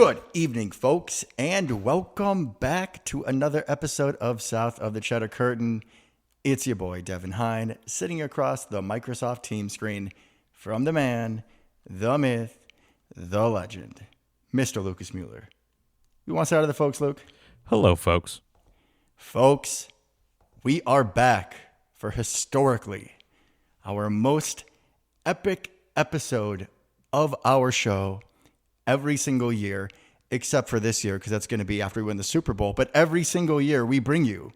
Good evening, folks, and welcome back to another episode of South of the Cheddar Curtain. It's your boy, Devin Hine, sitting across the Microsoft Teams screen from the man, the myth, the legend, Mr. Lucas Mueller. You want to say hi to the folks, Luke? Hello, folks. Folks, we are back for historically our most epic episode of our show every single year, except for this year, because that's going to be after we win the Super Bowl. But every single year, we bring you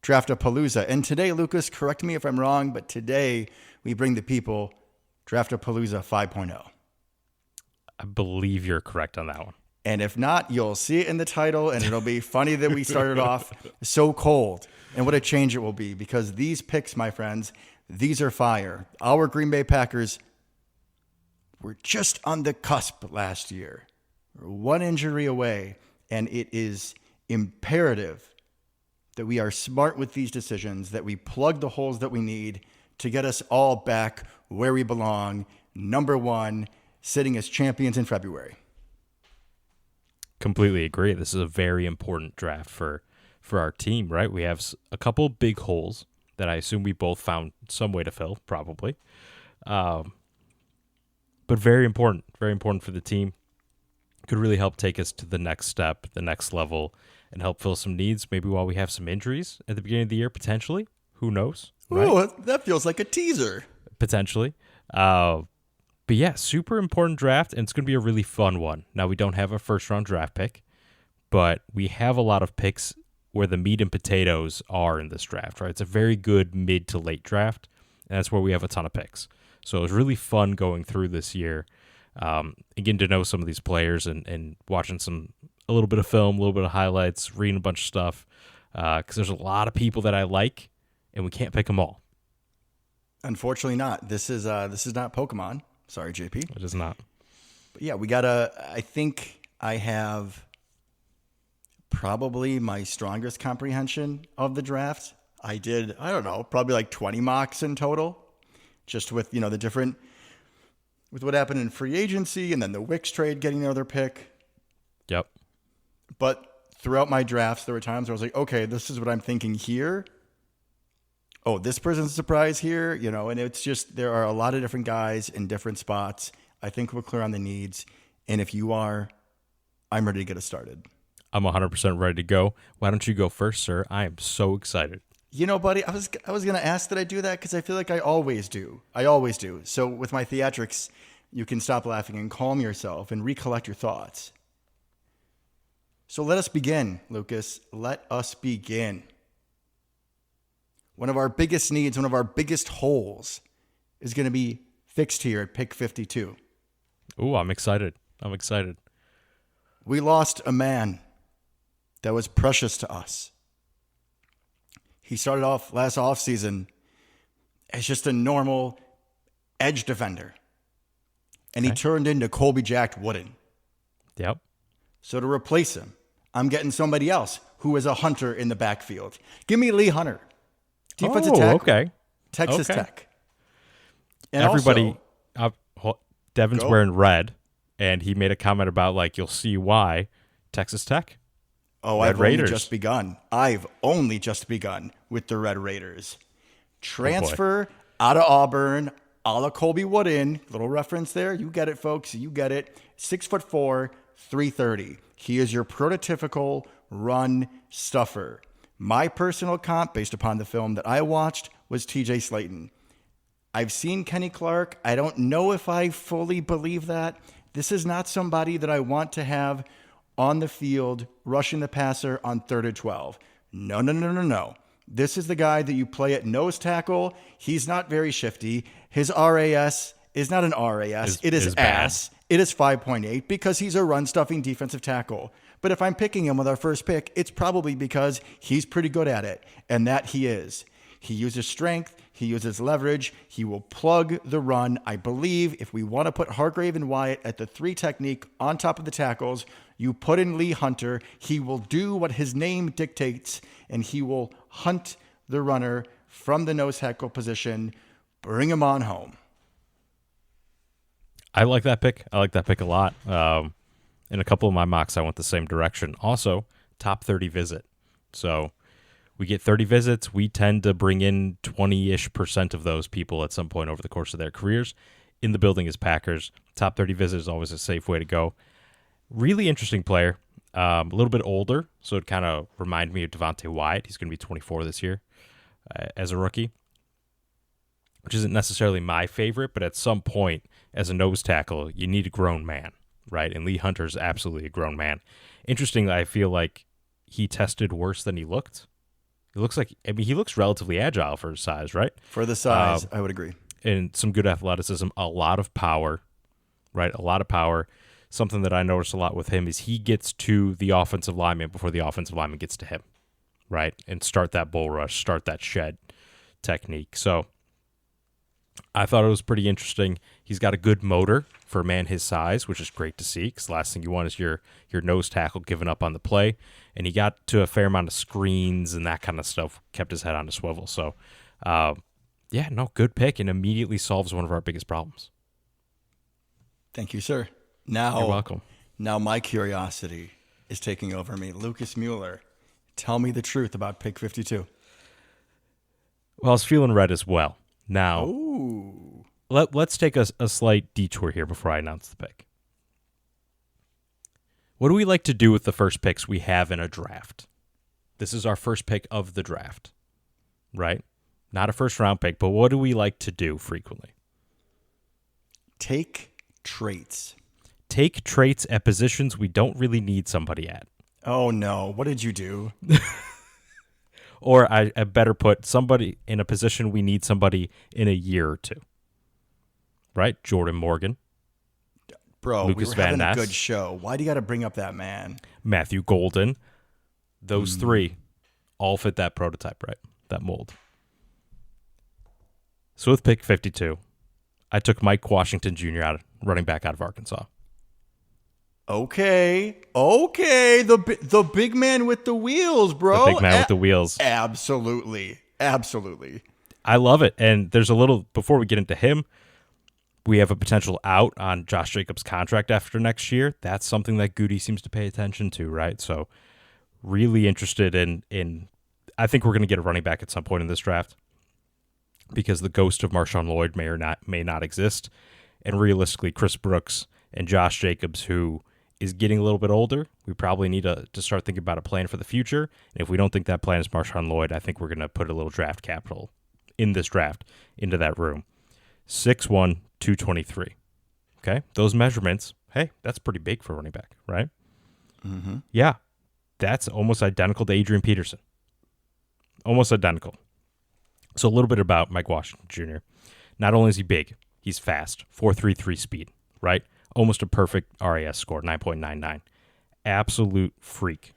Draftapalooza. And today, Lucas, correct me if I'm wrong, but today we bring the people Draftapalooza 5.0. I believe you're correct on that one. And if not, you'll see it in the title, and it'll be funny that we started off so cold. And what a change it will be, because these picks, my friends, these are fire. Our Green Bay Packers were just on the cusp last year. We're one injury away, and it is imperative that we are smart with these decisions, that we plug the holes that we need to get us all back where we belong, number one, sitting as champions in February. Completely agree. This is a very important draft for our team, right? We have a couple big holes that I assume we both found some way to fill, probably. But very important for the team. Could really help take us to the next step, the next level, and help fill some needs, maybe while we have some injuries at the beginning of the year, potentially. Who knows? Right? Oh, that feels like a teaser. Potentially. But yeah, super important draft, and it's going to be a really fun one. Now, we don't have a first-round draft pick, but we have a lot of picks where the meat and potatoes are in this draft, right? It's a very good mid to late draft, and that's where we have a ton of picks. So it was really fun going through this year, and getting to know some of these players and watching a little bit of film, a little bit of highlights, reading a bunch of stuff, because there's a lot of people that I like, and we can't pick them all. Unfortunately not. This is not Pokemon. Sorry, JP. It is not. But yeah, I think I have probably my strongest comprehension of the draft. I did, probably like 20 mocks in total. Just with, the different, with what happened in free agency and then the Wicks trade getting another pick. Yep. But throughout my drafts, there were times where I was like, okay, this is what I'm thinking here. Oh, this person's a surprise here, and it's just, there are a lot of different guys in different spots. I think we're clear on the needs. And if you are, I'm ready to get us started. I'm 100% ready to go. Why don't you go first, sir? I am so excited. Buddy, I was going to ask that I do that because I feel like I always do. So with my theatrics, you can stop laughing and calm yourself and recollect your thoughts. So let us begin, Lucas. Let us begin. One of our biggest needs, one of our biggest holes is going to be fixed here at pick 52. Ooh, I'm excited. We lost a man that was precious to us. He started off last offseason as just a normal edge defender. And he turned into Colby Jack Wooden. Yep. So to replace him, I'm getting somebody else who is a hunter in the backfield. Give me Lee Hunter. Defensive tackle. Okay. Texas Tech. And everybody, also, Devin's wearing red, and he made a comment about, you'll see why, Texas Tech. Oh, I've only just begun. I've only just begun with the Red Raiders. Transfer out of Auburn, a la Colby Wooden. Little reference there. You get it, folks. You get it. 6'4", 330. He is your prototypical run stuffer. My personal comp, based upon the film that I watched, was TJ Slayton. I've seen Kenny Clark. I don't know if I fully believe that. This is not somebody that I want to have on the field, rushing the passer on 3rd and 12. No. This is the guy that you play at nose tackle. He's not very shifty. His RAS is not an RAS. It is ass. It is 5.8 because he's a run-stuffing defensive tackle. But if I'm picking him with our first pick, it's probably because he's pretty good at it, and that he is. He uses strength. He uses leverage. He will plug the run. I believe if we want to put Hargrave and Wyatt at the 3 technique on top of the tackles, you put in Lee Hunter. He will do what his name dictates, and he will hunt the runner from the nose tackle position. Bring him on home. I like that pick. I like that pick a lot. In a couple of my mocks, I went the same direction. Also, top 30 visit. So we get 30 visits. We tend to bring in 20-ish% of those people at some point over the course of their careers. In the building as Packers, top 30 visit is always a safe way to go. Really interesting player. A little bit older, so it kind of reminded me of Devontae Wyatt. He's going to be 24 this year as a rookie, which isn't necessarily my favorite, but at some point, as a nose tackle, you need a grown man, right? And Lee Hunter's absolutely a grown man. Interestingly, I feel like he tested worse than he looked. He looks relatively agile for his size, right? For the size, I would agree. And some good athleticism, a lot of power, right? A lot of power. Something that I noticed a lot with him is he gets to the offensive lineman before the offensive lineman gets to him, right? And start that bull rush, start that shed technique. So I thought it was pretty interesting. He's got a good motor for a man his size, which is great to see because the last thing you want is your nose tackle giving up on the play. And he got to a fair amount of screens and that kind of stuff, kept his head on a swivel. So, good pick and immediately solves one of our biggest problems. Thank you, sir. Now, you're welcome. Now my curiosity is taking over me. Lucas Mueller, tell me the truth about pick 52. Well, I was feeling red as well. Now, let's take a slight detour here before I announce the pick. What do we like to do with the first picks we have in a draft? This is our first pick of the draft, right? Not a first-round pick, but what do we like to do frequently? Take traits. Take traits at positions we don't really need somebody at. Oh, no. What did you do? Or I better put somebody in a position we need somebody in a year or two. Right? Jordan Morgan. Bro, Lucas we were Van having Ness. a good show. Why do you got to bring up that man? Matthew Golden. Those three all fit that prototype, right? That mold. So with pick 52, I took Mike Washington Jr. running back out of Arkansas. Okay. The big man with the wheels, bro. The big man with the wheels. Absolutely. I love it. And there's a little, before we get into him, we have a potential out on Josh Jacobs' contract after next year. That's something that Goody seems to pay attention to, right? So really interested in I think we're going to get a running back at some point in this draft because the ghost of Marshawn Lloyd may not exist. And realistically, Chris Brooks and Josh Jacobs, who is getting a little bit older, we probably need to start thinking about a plan for the future. And if we don't think that plan is Marshawn Lloyd, I think we're going to put a little draft capital in this draft into that room. 6'1", 223. Okay? Those measurements, hey, that's pretty big for a running back, right? Mm-hmm. Yeah. That's almost identical to Adrian Peterson. Almost identical. So a little bit about Mike Washington Jr. Not only is he big, he's fast, 4.33 speed, right? Almost a perfect RAS score, 9.99. Absolute freak.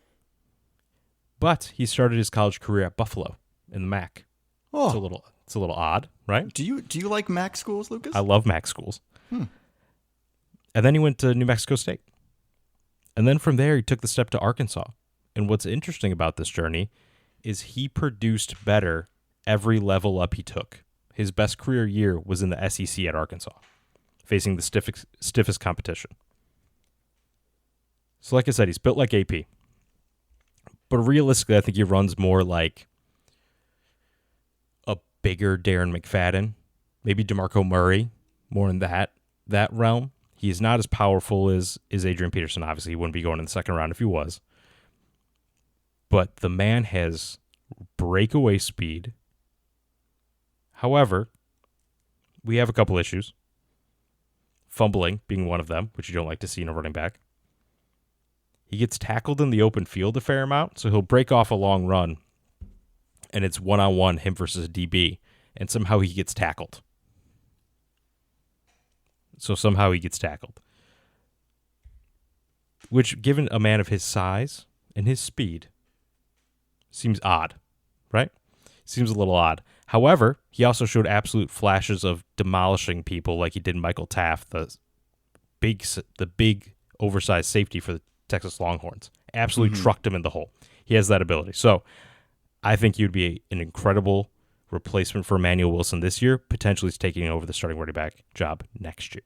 But he started his college career at Buffalo in the MAC. Oh. It's a little odd, right? Do you like MAC schools, Lucas? I love MAC schools. And then he went to New Mexico State. And then from there, he took the step to Arkansas. And what's interesting about this journey is he produced better every level up he took. His best career year was in the SEC at Arkansas, facing the stiffest competition. So like I said, he's built like AP. But realistically, I think he runs more like a bigger Darren McFadden, maybe DeMarco Murray, more in that realm. He is not as powerful as Adrian Peterson. Obviously, he wouldn't be going in the second round if he was. But the man has breakaway speed. However, we have a couple issues. Fumbling being one of them, which you don't like to see in a running back. He gets tackled in the open field a fair amount, so he'll break off a long run, and it's one-on-one, him versus a DB, and somehow he gets tackled. Which, given a man of his size and his speed, seems odd, right? Seems a little odd. However, he also showed absolute flashes of demolishing people like he did Michael Taft, the big oversized safety for the Texas Longhorns. Absolutely trucked him in the hole. He has that ability. So I think he'd be an incredible replacement for Emmanuel Wilson this year. Potentially he's taking over the starting running back job next year.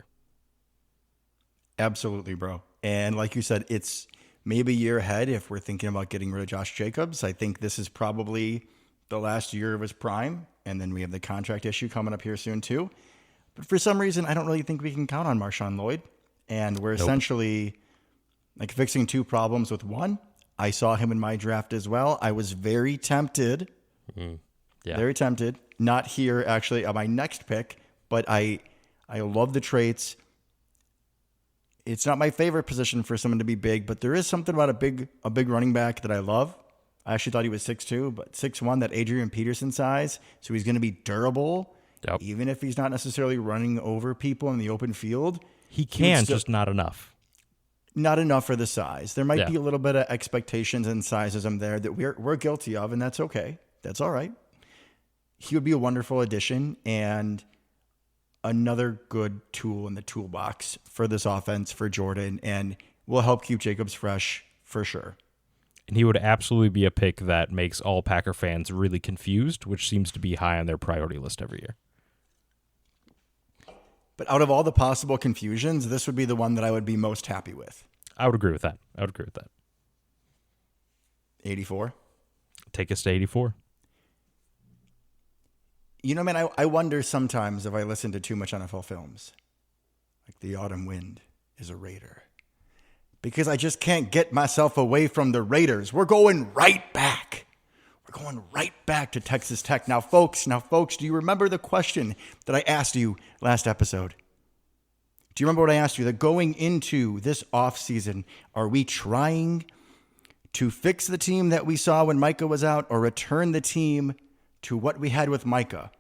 Absolutely, bro. And like you said, it's maybe a year ahead if we're thinking about getting rid of Josh Jacobs. I think this is probably the last year of his prime. And then we have the contract issue coming up here soon too. But for some reason, I don't really think we can count on Marshawn Lloyd. And we're essentially like fixing two problems with one. I saw him in my draft as well. I was very tempted. Very tempted. Not here, actually, on my next pick. But I love the traits. It's not my favorite position for someone to be big, but there is something about a big running back that I love. I actually thought he was 6'2", but 6'1", that Adrian Peterson size. So he's going to be durable, even if he's not necessarily running over people in the open field. He can, just not enough. Not enough for the size. There might be a little bit of expectations and sizism there that we're guilty of, and that's okay. That's all right. He would be a wonderful addition and another good tool in the toolbox for this offense for Jordan, and will help keep Jacobs fresh for sure. And he would absolutely be a pick that makes all Packer fans really confused, which seems to be high on their priority list every year. But out of all the possible confusions, this would be the one that I would be most happy with. I would agree with that. 84. Take us to 84. You know, man, I wonder sometimes if I listen to too much NFL films, like The Autumn Wind is a Raider, because I just can't get myself away from the Raiders. We're going right back. We're going right back to Texas Tech. Now, folks, do you remember the question that I asked you last episode? Do you remember what I asked you? That going into this offseason, are we trying to fix the team that we saw when Micah was out, or return the team to what we had with Micah?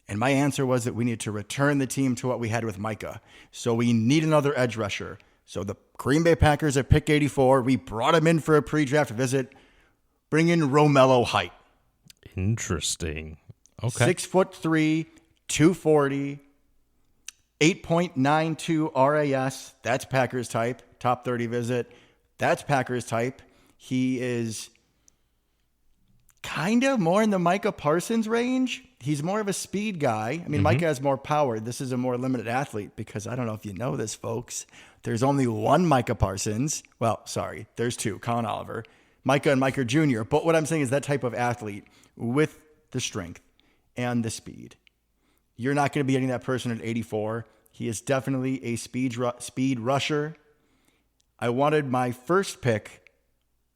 And my answer was that we need to return the team to what we had with Micah. So we need another edge rusher. So the Green Bay Packers at pick 84, we brought him in for a pre-draft visit. Bring in Romello Height. Interesting. Okay. 6'3", 240, 8.92 RAS. That's Packers type. Top 30 visit. That's Packers type. He is kind of more in the Micah Parsons range. He's more of a speed guy. I mean, Micah has more power. This is a more limited athlete because I don't know if you know this, folks. There's only one Micah Parsons. Well, sorry, there's two, Colin Oliver, Micah and Micah Jr. But what I'm saying is that type of athlete with the strength and the speed. You're not going to be getting that person at 84. He is definitely a speed rusher. I wanted my first pick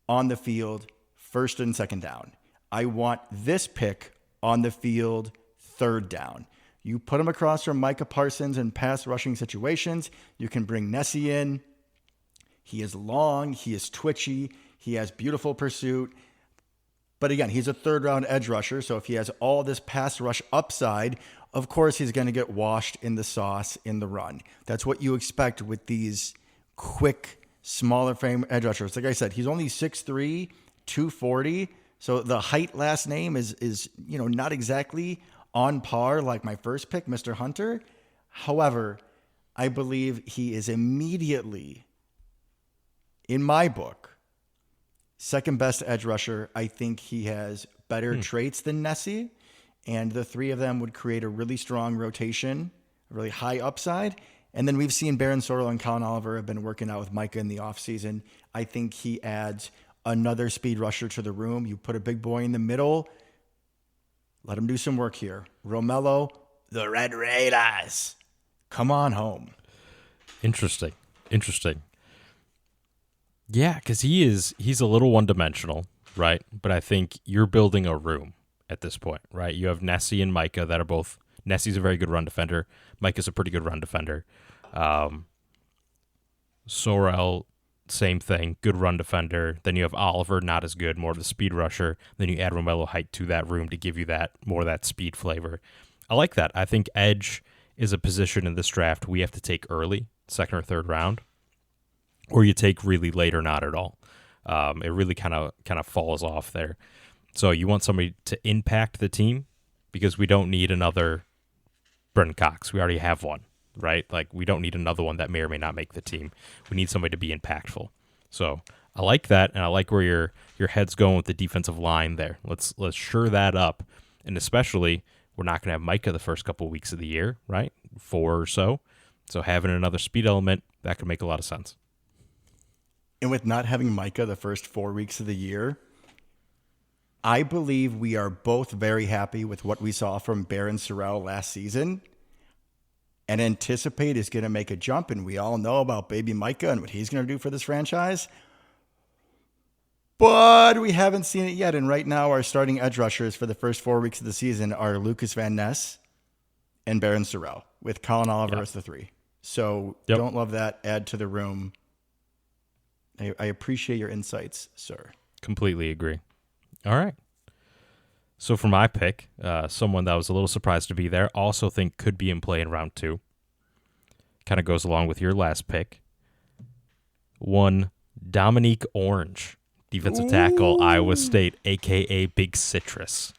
on the field, first and second down. I want this pick on the field, third down. You put him across from Micah Parsons in pass rushing situations. You can bring Nessie in. He is long. He is twitchy. He has beautiful pursuit. But again, he's a third-round edge rusher, so if he has all this pass rush upside, of course he's going to get washed in the sauce in the run. That's what you expect with these quick, smaller frame edge rushers. Like I said, he's only 6'3", 240, so the Height last name is not exactly on par like my first pick, Mr. Hunter. However, I believe he is immediately, in my book, second best edge rusher. I think he has better traits than Nessie, and the three of them would create a really strong rotation, a really high upside. And then we've seen Baron Sorrell and Colin Oliver have been working out with Micah in the offseason. I think he adds another speed rusher to the room. You put a big boy in the middle, let him do some work here. Romello, the Red Raiders, come on home. Interesting. Yeah, because he's a little one-dimensional, right? But I think you're building a room at this point, right? You have Nessie and Micah that are both. Nessie's a very good run defender. Micah's a pretty good run defender. Sorrell, same thing, good run defender. Then you have Oliver, not as good, more of the speed rusher. Then you add Romello Height to that room to give you that more of that speed flavor. I like that. I think edge is a position in this draft we have to take early, second or third round, or you take really late or not at all. It really kind of falls off there. So you want somebody to impact the team because we don't need another Brenton Cox. We already have one, right? Like we don't need another one that may or may not make the team. We need somebody to be impactful. So I like that, and I like where your head's going with the defensive line there. Let's shore that up, and especially we're not going to have Micah the first couple of weeks of the year, right? 4 or so. So having another speed element, that could make a lot of sense. And with not having Micah the first 4 weeks of the year, I believe we are both very happy with what we saw from Baron Sorrell last season and anticipate is going to make a jump. And we all know about baby Micah and what he's going to do for this franchise. But we haven't seen it yet. And right now, our starting edge rushers for the first 4 weeks of the season are Lucas Van Ness and Baron Sorrell, with Colin Oliver as the 3. So don't love that. Add to the room. I appreciate your insights, sir. Completely agree. All right. So for my pick, someone that was a little surprised to be there, also think could be in play in round 2. Kind of goes along with your last pick. One, Dominique Orange, defensive tackle, Iowa State, a.k.a. Big Citrus.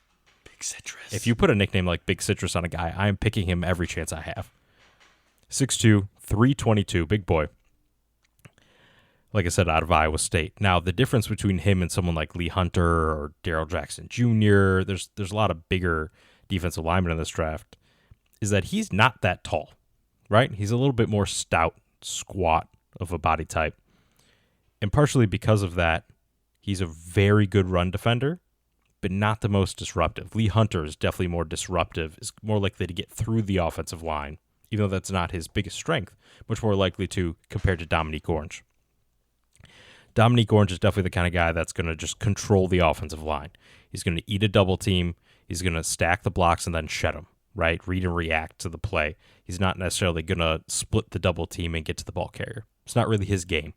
Big Citrus. If you put a nickname like Big Citrus on a guy, I am picking him every chance I have. 6'2", 322, big boy. Like I said, out of Iowa State. Now, the difference between him and someone like Lee Hunter or Darrell Jackson Jr., there's a lot of bigger defensive linemen in this draft, is that he's not that tall, right? He's a little bit more stout, squat of a body type. And partially because of that, he's a very good run defender, but not the most disruptive. Lee Hunter is definitely more disruptive, is more likely to get through the offensive line, even though that's not his biggest strength, much more likely to compared to Dominique Orange. Dominique Orange is definitely the kind of guy that's going to just control the offensive line. He's going to eat a double team. He's going to stack the blocks and then shed them, right? Read and react to the play. He's not necessarily going to split the double team and get to the ball carrier. It's not really his game,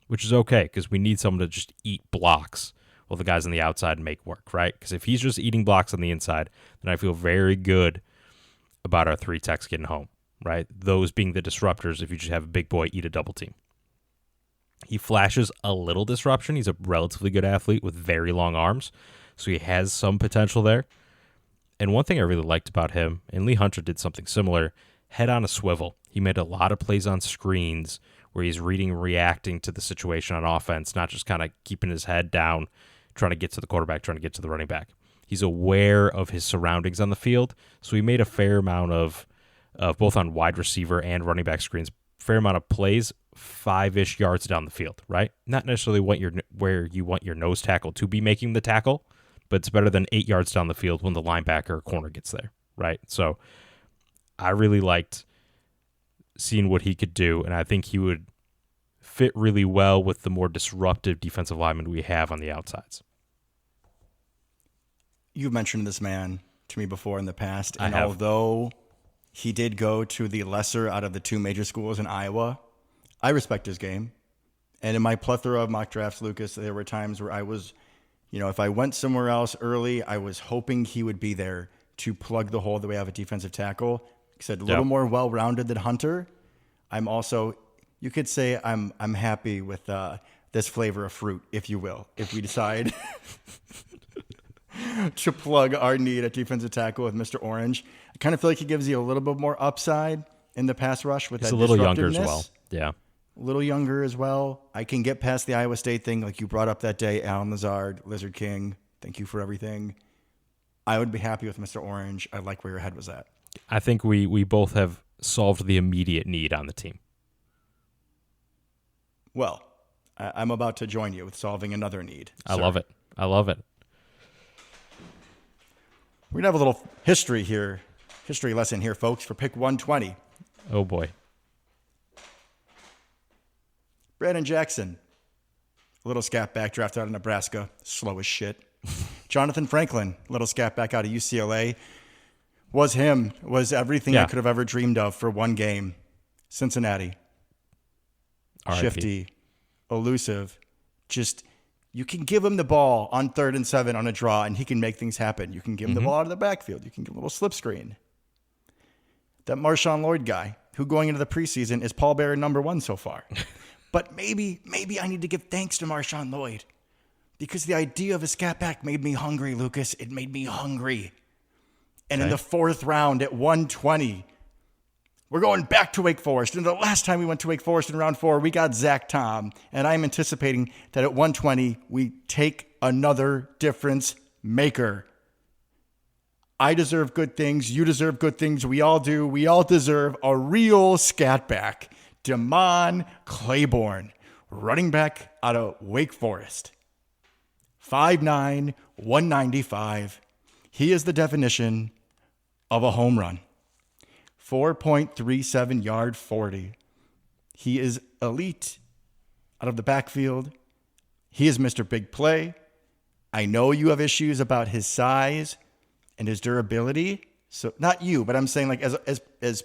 which is okay because we need someone to just eat blocks while the guys on the outside make work, right? Because if he's just eating blocks on the inside, then I feel very good about our 3 techs getting home, right? Those being the disruptors if you just have a big boy eat a double team. He flashes a little disruption. He's a relatively good athlete with very long arms, so he has some potential there. And one thing I really liked about him, and Lee Hunter did something similar, head on a swivel. He made a lot of plays on screens where he's reading and reacting to the situation on offense, not just kind of keeping his head down, trying to get to the quarterback, trying to get to the running back. He's aware of his surroundings on the field, so he made a fair amount of both on wide receiver and running back screens, fair amount of plays 5-ish yards down the field, right? Not necessarily where you want your nose tackle to be making the tackle, but it's better than 8 yards down the field when the linebacker or corner gets there, right? So I really liked seeing what he could do, and I think he would fit really well with the more disruptive defensive linemen we have on the outsides. You've mentioned this man to me before in the past, and I have. although he did go to the lesser out of the 2 major schools in Iowa, I respect his game. And in my plethora of mock drafts, Lucas, there were times where I was, if I went somewhere else early, I was hoping he would be there to plug the hole that we have at defensive tackle. He said a little more well-rounded than Hunter. I'm also, you could say I'm happy with this flavor of fruit, if you will, if we decide to plug our need at defensive tackle with Mr. Orange. I kind of feel like he gives you a little bit more upside in the pass rush with that disruptiveness. He's a little younger as well. Yeah. A little younger as well. I can get past the Iowa State thing like you brought up that day, Alan Lazard, Lizard King. Thank you for everything. I would be happy with Mr. Orange. I like where your head was at. I think we both have solved the immediate need on the team. Well, I'm about to join you with solving another need. I love it. We're going to have a little history lesson here, folks, for pick 120. Oh, boy. Brandon Jackson, little scat back drafted out of Nebraska, slow as shit. Jonathan Franklin, little scat back out of UCLA, was everything I could have ever dreamed of for one game. Cincinnati. R.I.P. Shifty, elusive, just you can give him the ball on 3rd and 7 on a draw and he can make things happen. You can give him the ball out of the backfield. You can give him a little slip screen. That Marshawn Lloyd guy who going into the preseason is Paul Bearer #1 so far. But maybe I need to give thanks to Marshawn Lloyd because the idea of a scat back made me hungry, Lucas. It made me hungry. And in the 4th round at 120, we're going back to Wake Forest. And the last time we went to Wake Forest in round 4, we got Zach Tom. And I'm anticipating that at 120, we take another difference maker. I deserve good things. You deserve good things. We all do. We all deserve a real scat back. Damon Claiborne. running back out of Wake Forest. 5'9", 195. He is the definition of a home run. 4.37 yard 40. He is elite out of the backfield. He is Mr. Big Play. I know you have issues about his size and his durability. So not you, but I'm saying like as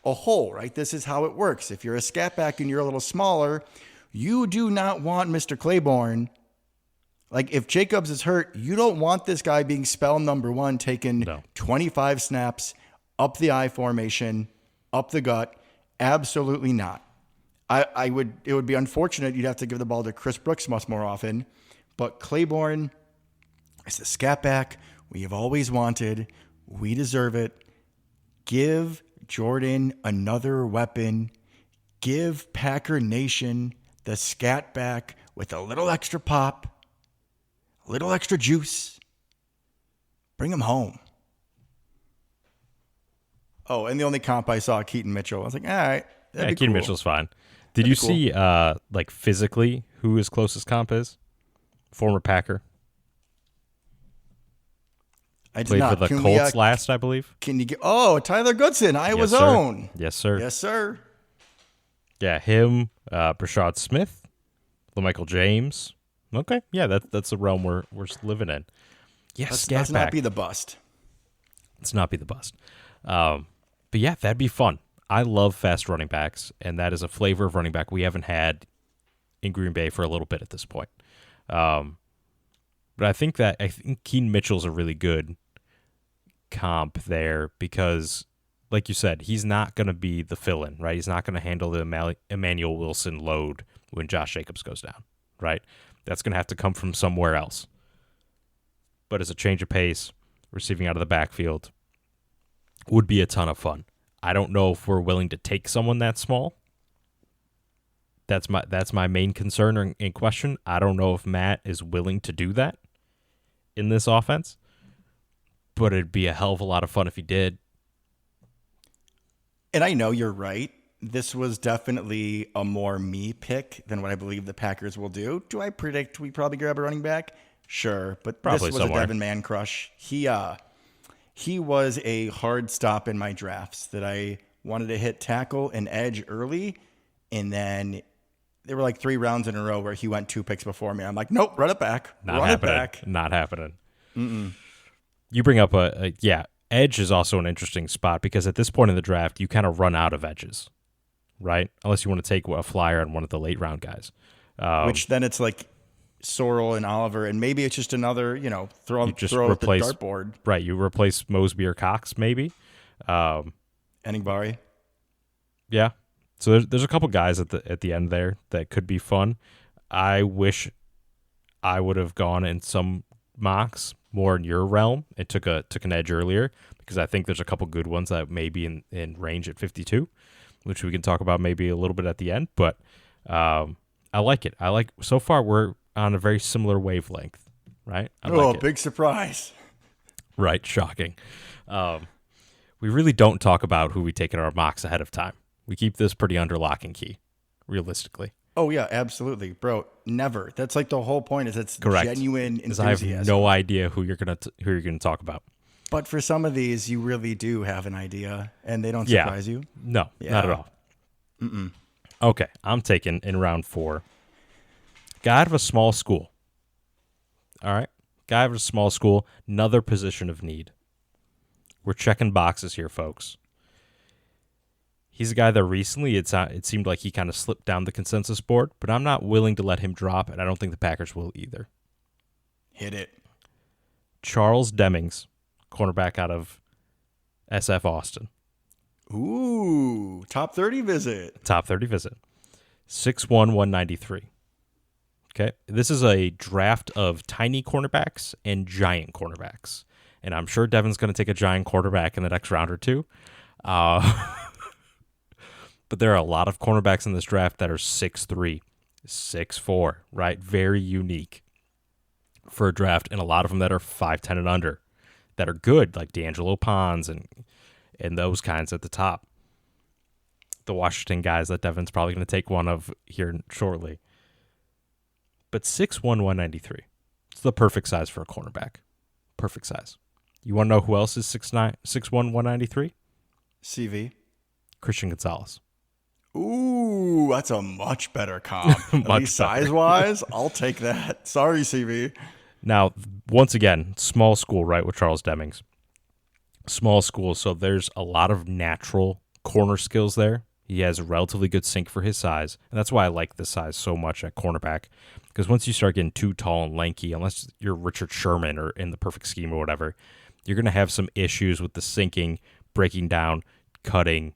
a whole, right? This is how it works. If you're a scat back and you're a little smaller, you do not want Mr. Claiborne. Like if Jacobs is hurt, you don't want this guy being spell number one, taking 25 snaps up the I formation, up the gut. Absolutely not. It would be unfortunate. You'd have to give the ball to Chris Brooks much more often, but Claiborne is the scat back we have always wanted. We deserve it. Give Jordan another weapon. Give Packer Nation the scat back with a little extra pop, a little extra juice. Bring him home. Oh, and the only comp I saw, Keaton Mitchell. I was like, all right. Yeah, Keaton Mitchell's fine. Did you see, like, physically who his closest comp is? Former Packer. I did Played not. for the Colts last, I believe. Can you get? Oh, Tyler Goodson, Iowa's own. Yes, sir. Yes, sir. Yeah, him, Brashad Smith, LaMichael James. Okay, yeah, that's the realm we're living in. Yes, let's not be the bust. Let's not be the bust. But yeah, that'd be fun. I love fast running backs, and that is a flavor of running back we haven't had in Green Bay for a little bit at this point. But I think Keaton Mitchell's a really good comp there because, like you said, he's not going to be the fill-in, right? He's not going to handle the Emmanuel Wilson load when Josh Jacobs goes down, right? That's going to have to come from somewhere else. But as a change of pace, receiving out of the backfield would be a ton of fun. I don't know if we're willing to take someone that small. That's my main concern or in question. I don't know if Matt is willing to do that in this offense, but it'd be a hell of a lot of fun if he did. And I know you're right. This was definitely a more me pick than what I believe the Packers will do. Do I predict we probably grab a running back? Sure, but probably this was a Devin man crush. He was a hard stop in my drafts that I wanted to hit tackle and edge early, and then there were like 3 rounds in a row where he went 2 picks before me. I'm like, nope, run it back. Run it back. Not happening. Mm-mm. You bring up edge is also an interesting spot because at this point in the draft, you kind of run out of edges, right? Unless you want to take a flyer on one of the late round guys. Which then it's like Sorrell and Oliver, and maybe it's just another, throw at the dartboard. Right, you replace Mosby or Cox, maybe. Eningbari. Yeah. So there's a couple guys at the end there that could be fun. I wish I would have gone in some mocks more in your realm and took an edge earlier because I think there's a couple good ones that may be in range at 52, which we can talk about maybe a little bit at the end. But I like it. So far we're on a very similar wavelength, right? Big surprise. Right, shocking. We really don't talk about who we take in our mocks ahead of time. We keep this pretty under lock and key, realistically. Oh, yeah, absolutely. Bro, never. That's like the whole point is it's correct. Genuine enthusiasm. I have no idea who you're gonna talk about. But for some of these, you really do have an idea, and they don't surprise you? No, not at all. Mm-mm. Okay, I'm taking in round 4. Guy out of a small school. All right? Guy out of a small school, another position of need. We're checking boxes here, folks. He's a guy that recently it seemed like he kind of slipped down the consensus board, but I'm not willing to let him drop, and I don't think the Packers will either. Hit it. Charles Demings, cornerback out of SF Austin. Ooh, top 30 visit. 6'1", 193. Okay, this is a draft of tiny cornerbacks and giant cornerbacks, and I'm sure Devin's going to take a giant quarterback in the next round or two. But there are a lot of cornerbacks in this draft that are 6'3", 6'4", right? Very unique for a draft, and a lot of them that are 5'10" and under that are good, like D'Angelo Pons and those kinds at the top. The Washington guys that Devin's probably going to take one of here shortly. but 6'1", 193. It's the perfect size for a cornerback. Perfect size. You want to know who else is 6'1", 193? CV. Christian Gonzalez. Ooh, that's a much better comp. At least size-wise, I'll take that. Sorry, CV. Now, once again, small school, right, with Charles Demings. Small school, so there's a lot of natural corner skills there. He has a relatively good sink for his size, and that's why I like this size so much at cornerback, because once you start getting too tall and lanky, unless you're Richard Sherman or in the perfect scheme or whatever, you're going to have some issues with the sinking, breaking down, cutting,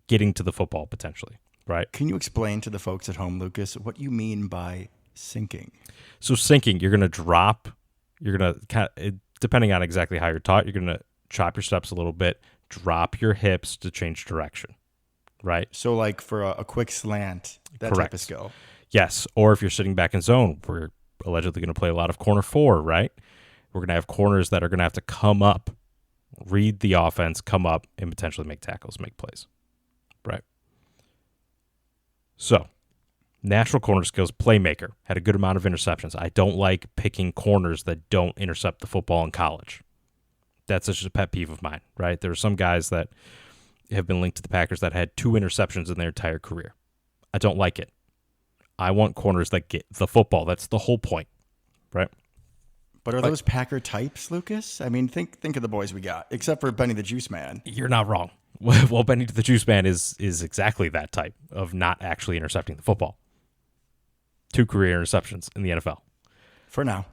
getting to the football potentially, right? Can you explain to the folks at home, Lucas, what you mean by sinking? So sinking, you're going to drop, you're going to, depending on exactly how you're taught, you're going to chop your steps a little bit, drop your hips to change direction, right? So like for a quick slant, that Correct. type of skill. Yes, or if you're sitting back in zone, we're allegedly going to play a lot of corner 4, right? We're going to have corners that are going to have to come up, read the offense, come up, and potentially make tackles, make plays, right? So, natural corner skills, playmaker, had a good amount of interceptions. I don't like picking corners that don't intercept the football in college. That's just a pet peeve of mine, right? There are some guys that have been linked to the Packers that had 2 interceptions in their entire career. I don't like it. I want corners that get the football. That's the whole point, right? But are those Packer types, Lucas? I mean, think of the boys we got, except for Benny the Juice Man. You're not wrong. Well, Benny the Juice Man is exactly that type of not actually intercepting the football. 2 career interceptions in the NFL. For now.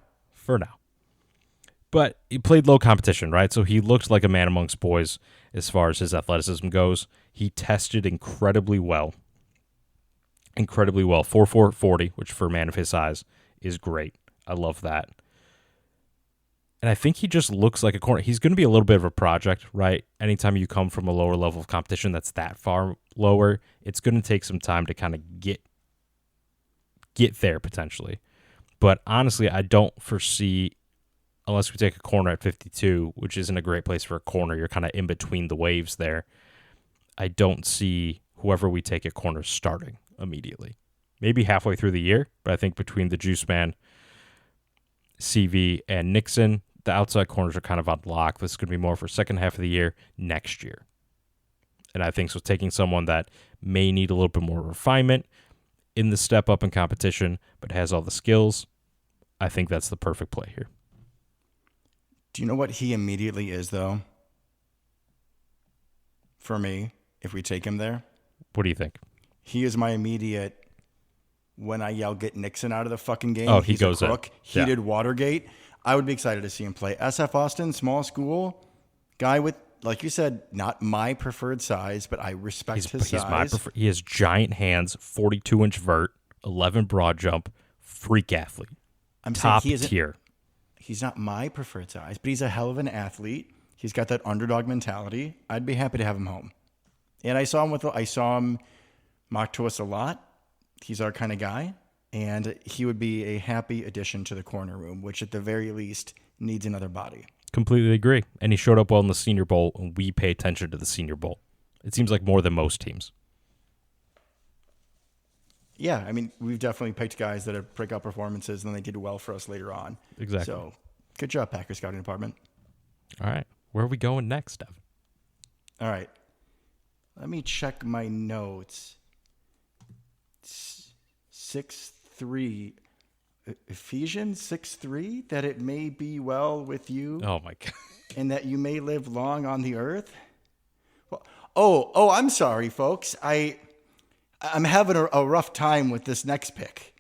But he played low competition, right? So he looked like a man amongst boys as far as his athleticism goes. He tested incredibly well. 4.4 40, which for a man of his size is great. I love that. And I think he just looks like a corner. He's going to be a little bit of a project, right? Anytime you come from a lower level of competition that's that far lower, it's going to take some time to kind of get there potentially. But honestly, I don't foresee, unless we take a corner at 52, which isn't a great place for a corner, you're kind of in between the waves there. I don't see whoever we take at corner starting immediately. Maybe halfway through the year, but I think between the Juice Man, CV, and Nixon, the outside corners are kind of on lock. This is going to be more for second half of the year next year. And I think so taking someone that may need a little bit more refinement in the step up in competition, but has all the skills, I think that's the perfect play here. Do you know what he immediately is, though? For me, if we take him there? What do you think? He is my immediate, when I yell, get Nixon out of the fucking game. Oh, he goes a crook. He did Watergate. I would be excited to see him play. SF Austin, small school, guy with, like you said, not my preferred size, but I respect his size. He has giant hands, 42-inch vert, 11 broad jump, freak athlete. I'm top saying tier. He's not my preferred size, but he's a hell of an athlete. He's got that underdog mentality. I'd be happy to have him home. And I saw him mock to us a lot. He's our kind of guy. And he would be a happy addition to the corner room, which at the very least needs another body. Completely agree. And he showed up well in the Senior Bowl, and we pay attention to the Senior Bowl. It seems like more than most teams. Yeah, I mean, we've definitely picked guys that have breakout performances, and then they did well for us later on. Exactly. So, good job, Packers scouting department. All right. Where are we going next, Devin? All right. Let me check my notes. 6:3, Ephesians 6:3, that it may be well with you. Oh my God. And that you may live long on the earth. Well, I'm sorry, folks. I'm having a rough time with this next pick.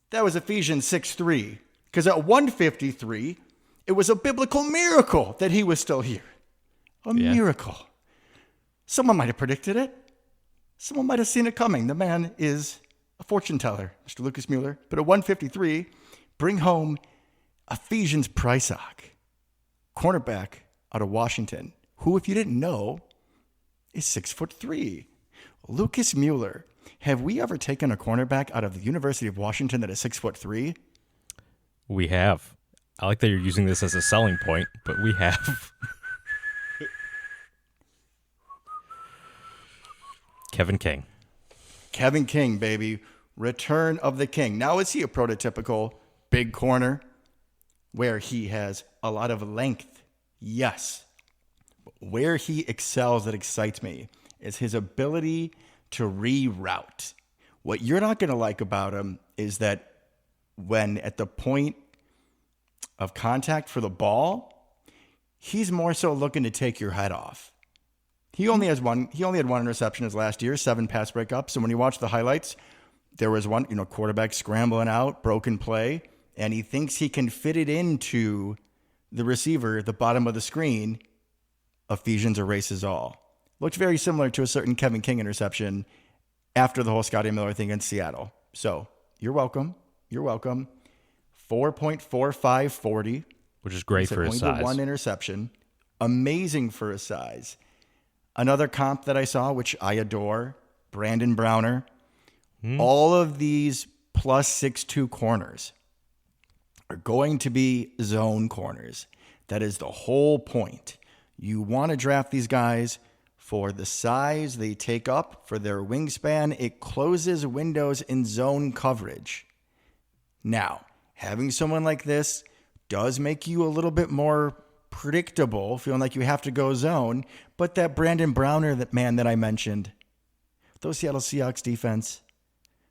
That was Ephesians 6:3, because at 153, it was a biblical miracle that he was still here. A miracle. Someone might have predicted it. Someone might have seen it coming. The man is a fortune teller, Mr. Lucas Mueller. But at 153, bring home Ephesians Prysock, cornerback out of Washington, who, if you didn't know, is 6'3". Lucas Mueller, have we ever taken a cornerback out of the University of Washington that is 6'3"? We have. I like that you're using this as a selling point, but we have. Kevin King, baby. Return of the King. Now, is he a prototypical big corner where he has a lot of length? Yes. Where he excels that excites me is his ability to reroute. What you're not going to like about him is that when at the point of contact for the ball, he's more so looking to take your head off. He only had one interception his last year, 7 pass breakups. And when you watch the highlights, there was one, quarterback scrambling out, broken play, and he thinks he can fit it into the receiver at the bottom of the screen. Ephesians erases all. Looked very similar to a certain Kevin King interception after the whole Scotty Miller thing in Seattle. So you're welcome. 4.4540. Which is great for his size. One interception. Amazing for his size. Another comp that I saw, which I adore, Brandon Browner. All of these plus 6'2" corners are going to be zone corners. That is the whole point. You want to draft these guys for the size they take up, for their wingspan. It closes windows in zone coverage. Now, having someone like this does make you a little bit more predictable, feeling like you have to go zone. But that Brandon Browner, that I mentioned, those Seattle Seahawks defense,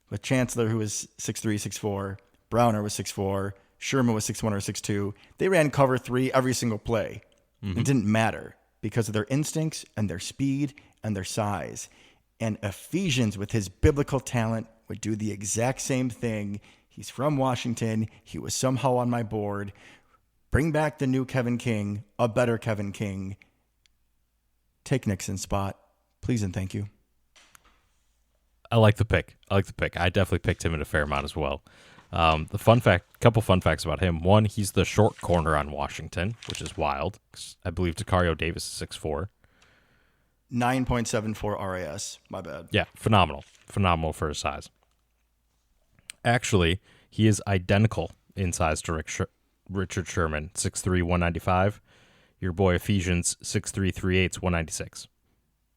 with Chancellor, who was 6'3", 6'4", Browner was 6'4", Sherman was 6'1" or 6'2", they ran cover 3 every single play. It didn't matter because of their instincts and their speed and their size. And Ephesians, with his biblical talent, would do the exact same thing. He's from Washington. He was somehow on my board. Bring back the new Kevin King, a better Kevin King. Take Nixon's spot. Please and thank you. I like the pick. I definitely picked him in a fair amount as well. Couple fun facts about him. One, he's the short corner on Washington, which is wild. I believe Tacario Davis is 6'4". 9.74 RAS. My bad. Yeah, phenomenal. Phenomenal for his size. Actually, he is identical in size to Richard Sherman, 6'3", 195. Your boy Ephesians, 6'3", 3/8", 196.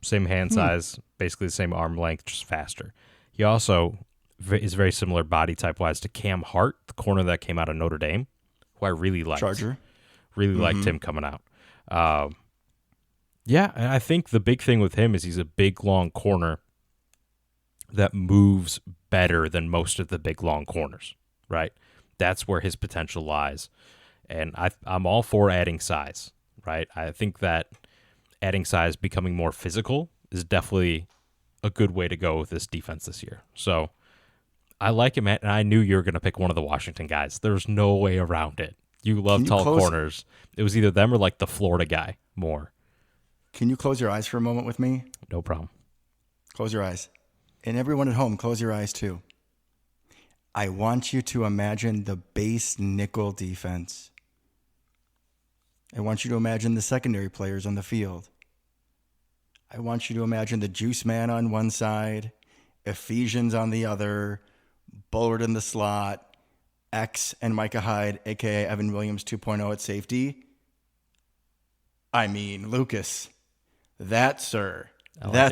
Same hand size, basically the same arm length, just faster. He also is very similar body type-wise to Cam Hart, the corner that came out of Notre Dame, who I really liked. Charger. Really liked him coming out. Yeah, and I think the big thing with him is he's a big, long corner that moves better than most of the big, long corners, right? That's where his potential lies. And I'm all for adding size, right? I think that adding size, becoming more physical, is definitely a good way to go with this defense this year. So I like him, and I knew you were going to pick one of the Washington guys. There's no way around it. You love tall corners. It was either them or like the Florida guy more. Can you close your eyes for a moment with me? No problem. Close your eyes. And everyone at home, close your eyes too. I want you to imagine the base nickel defense. I want you to imagine the secondary players on the field. I want you to imagine the juice man on one side, Ephesians on the other, Bullard in the slot, X and Micah Hyde, a.k.a. Evan Williams 2.0 at safety. I mean, Lucas, that, sir,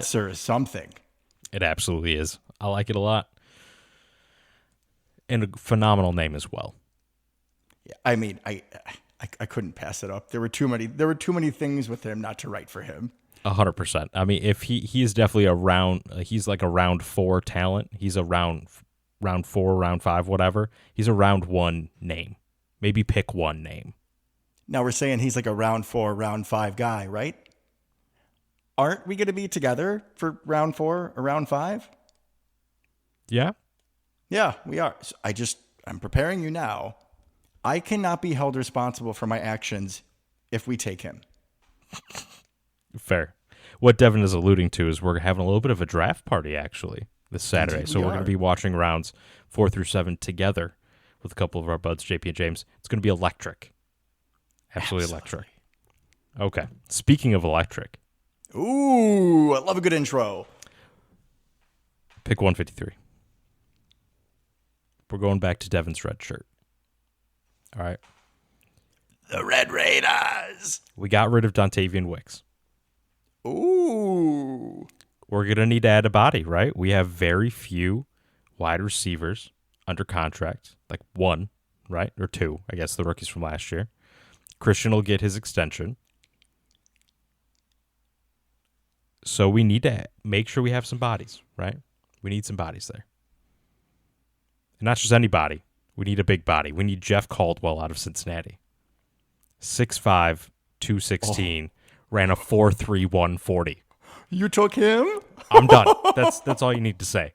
sir, is something. It absolutely is. I like it a lot. And a phenomenal name as well. Yeah, I mean, I couldn't pass it up. There were too many things with him not to write for him. 100%. I mean, if he is definitely he's like a round 4 talent. He's a round 4, round 5, whatever. He's a round 1 name. Maybe pick one name. Now we're saying he's like a round 4, round 5 guy, right? Aren't we going to be together for round 4 or round 5? Yeah. Yeah, we are. So I'm preparing you now. I cannot be held responsible for my actions if we take him. Fair. What Devin is alluding to is we're having a little bit of a draft party, actually, this Saturday. Indeed, so we're going to be watching rounds 4 through 7 together with a couple of our buds, JP and James. It's going to be electric. Absolutely electric. Okay. Speaking of electric. Ooh, I love a good intro. Pick 153. We're going back to Devin's red shirt. All right. The Red Raiders. We got rid of Dontavian Wicks. Ooh. We're going to need to add a body, right? We have very few wide receivers under contract, like one, right? Or two, I guess, the rookies from last year. Christian will get his extension. So we need to make sure we have some bodies, right? We need some bodies there. And not just anybody. We need a big body. We need Jeff Caldwell out of Cincinnati. 6'5", 216, ran a 4.3, 140. You took him? I'm done. That's all you need to say.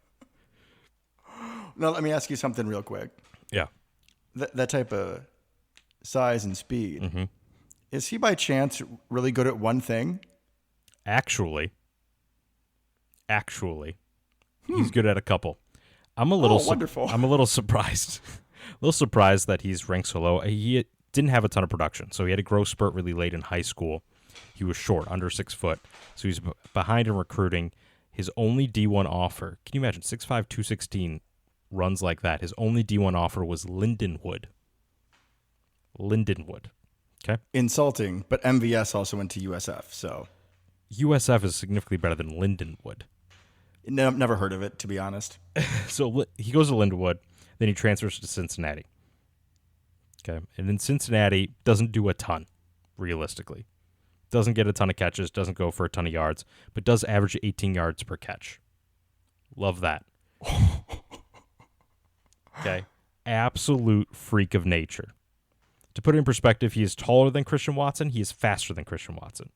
Now, let me ask you something real quick. Yeah. That type of size and speed, is he by chance really good at one thing? Actually, he's good at a couple. I'm a little wonderful. I'm a little surprised. A little surprised that he's ranked so low. He didn't have a ton of production, so he had a growth spurt really late in high school. He was short, under 6 foot, so he's behind in recruiting. His only D1 offer, can you imagine, 6'5", 216 runs like that? His only D1 offer was Lindenwood. Okay? Insulting, but MVS also went to USF, so... USF is significantly better than Lindenwood. Never heard of it, to be honest. So he goes to Lindenwood, then he transfers to Cincinnati. Okay, and in Cincinnati, doesn't do a ton, realistically. Doesn't get a ton of catches, doesn't go for a ton of yards, but does average 18 yards per catch. Love that. Okay, absolute freak of nature. To put it in perspective, he is taller than Christian Watson. He is faster than Christian Watson.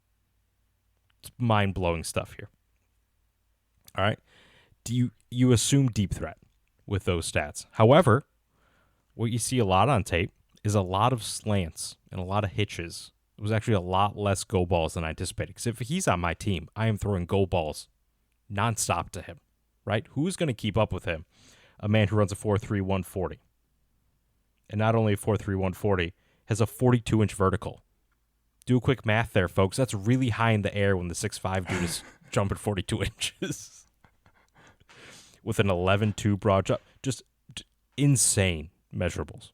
It's mind-blowing stuff here. All right. Do you assume deep threat with those stats? However, what you see a lot on tape is a lot of slants and a lot of hitches. It was actually a lot less go balls than I anticipated. Because if he's on my team, I am throwing go balls nonstop to him, right? Who's going to keep up with him? A man who runs a 4.3, 140. And not only a 4.3, 140, has a 42-inch vertical. Do a quick math there, folks. That's really high in the air when the 6'5 dude is jumping 42 inches. With an 11.2 broad jump. Just insane measurables.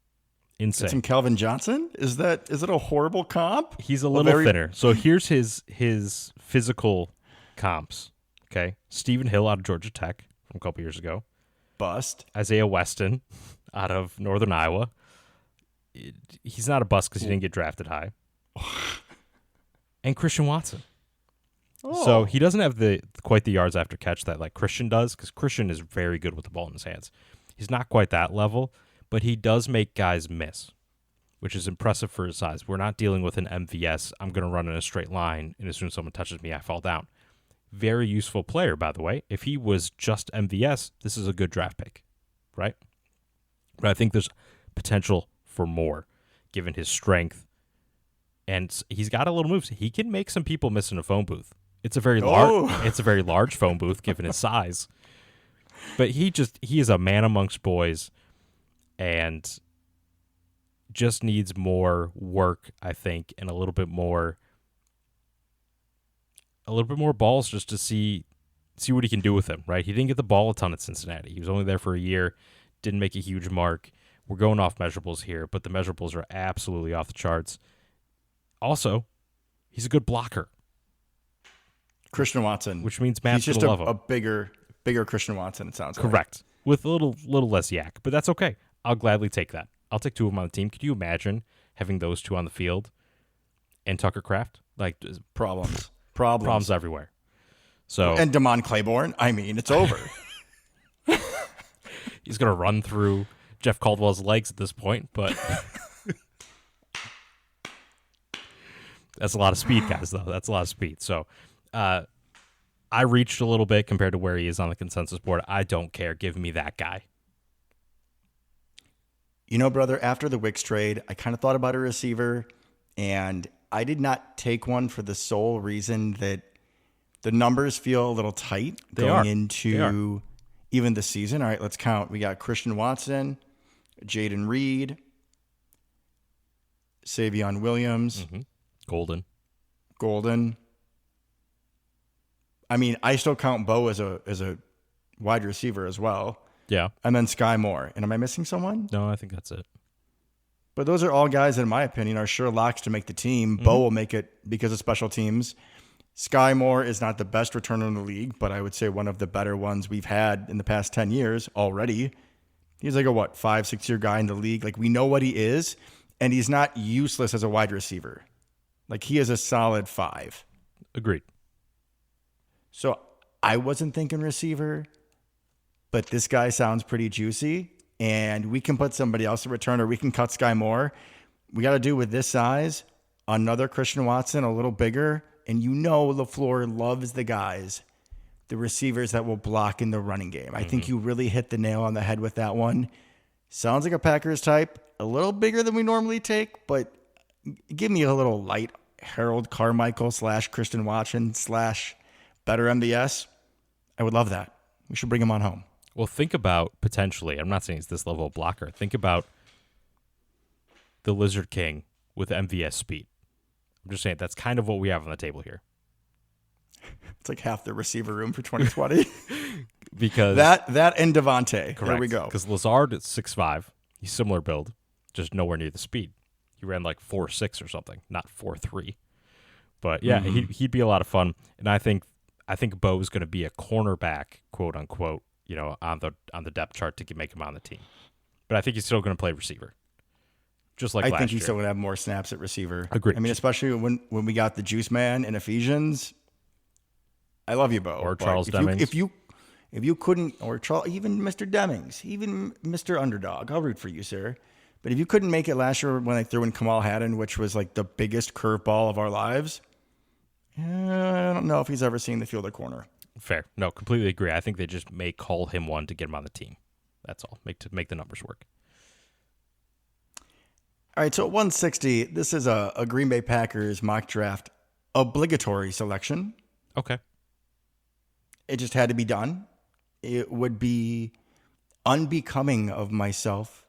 Insane. Some Calvin Johnson? Is it a horrible comp? He's a little thinner. So here's his physical comps. Okay. Stephen Hill out of Georgia Tech from a couple years ago. Bust. Isaiah Weston out of Northern Iowa. He's not a bust because he didn't get drafted high. And Christian Watson. Oh. So he doesn't have quite the yards after catch that like Christian does, because Christian is very good with the ball in his hands. He's not quite that level, but he does make guys miss, which is impressive for his size. We're not dealing with an MVS. I'm going to run in a straight line, and as soon as someone touches me, I fall down. Very useful player, by the way. If he was just MVS, this is a good draft pick, right? But I think there's potential for more, given his strength. And he's got a little moves. He can make some people miss in a phone booth. It's a very large phone booth given his size. But he is a man amongst boys and just needs more work, I think, and a little bit more balls just to see what he can do with him, right? He didn't get the ball a ton at Cincinnati. He was only there for a year, didn't make a huge mark. We're going off measurables here, but the measurables are absolutely off the charts. Also, he's a good blocker. Christian Watson. Which means Matt's going to love him. A bigger Christian Watson, it sounds like. Correct. With a little less yak, but that's okay. I'll gladly take that. I'll take two of them on the team. Could you imagine having those two on the field and Tucker Kraft? Like problems everywhere. So and Damon Claiborne, I mean, it's over. He's going to run through Jeff Caldwell's legs at this point, but that's a lot of speed, guys, though. That's a lot of speed. So I reached a little bit compared to where he is on the consensus board. I don't care. Give me that guy. You know, brother, after the Wicks trade, I kind of thought about a receiver, and I did not take one for the sole reason that the numbers feel a little tight going into even the season. All right, let's count. We got Christian Watson, Jaden Reed, Savion Williams, Golden. I mean, I still count Bo as a wide receiver as well. Yeah. And then Sky Moore. And am I missing someone? No, I think that's it. But those are all guys that, in my opinion, are sure locks to make the team. Bo will make it because of special teams. Sky Moore is not the best returner in the league, but I would say one of the better ones we've had in the past 10 years already. He's like a 5-6 year guy in the league. Like, we know what he is, and he's not useless as a wide receiver. Like, he is a solid 5. Agreed. So I wasn't thinking receiver, but this guy sounds pretty juicy, and we can put somebody else at return, or we can cut Sky Moore. We got to do with this size, another Christian Watson, a little bigger, and LaFleur loves the receivers that will block in the running game. I think you really hit the nail on the head with that one. Sounds like a Packers type, a little bigger than we normally take, but give me a little light Harold Carmichael / Christian Watson / better MBS. I would love that. We should bring him on home. Well, think about potentially, I'm not saying it's this level of blocker. Think about the Lizard King with MVS speed. I'm just saying that's kind of what we have on the table here. It's like half the receiver room for 2020. Because that and Devontae. Correct. There we go. Because Lazard is 6'5". He's similar build, just nowhere near the speed. He ran like 4.6 or something, not 4.3. But yeah, he'd be a lot of fun. And I think Bo's going to be a cornerback, quote unquote, on the depth chart to make him on the team. But I think he's still going to play receiver. Just like last year. I think he's still going to have more snaps at receiver. Agreed. I mean, especially when we got the Juice Man in Ephesians. I love you, Bo. Or Charles Demings. If you couldn't, or Charles, even Mr. Demings, even Mr. Underdog, I'll root for you, sir. But if you couldn't make it last year when I threw in Kamal Haddon, which was like the biggest curveball of our lives, I don't know if he's ever seen the field at corner. Fair. No, completely agree. I think they just may call him one to get him on the team. That's all. Make the numbers work. All right, so at 160, this is a Green Bay Packers mock draft obligatory selection. Okay. It just had to be done. It would be unbecoming of myself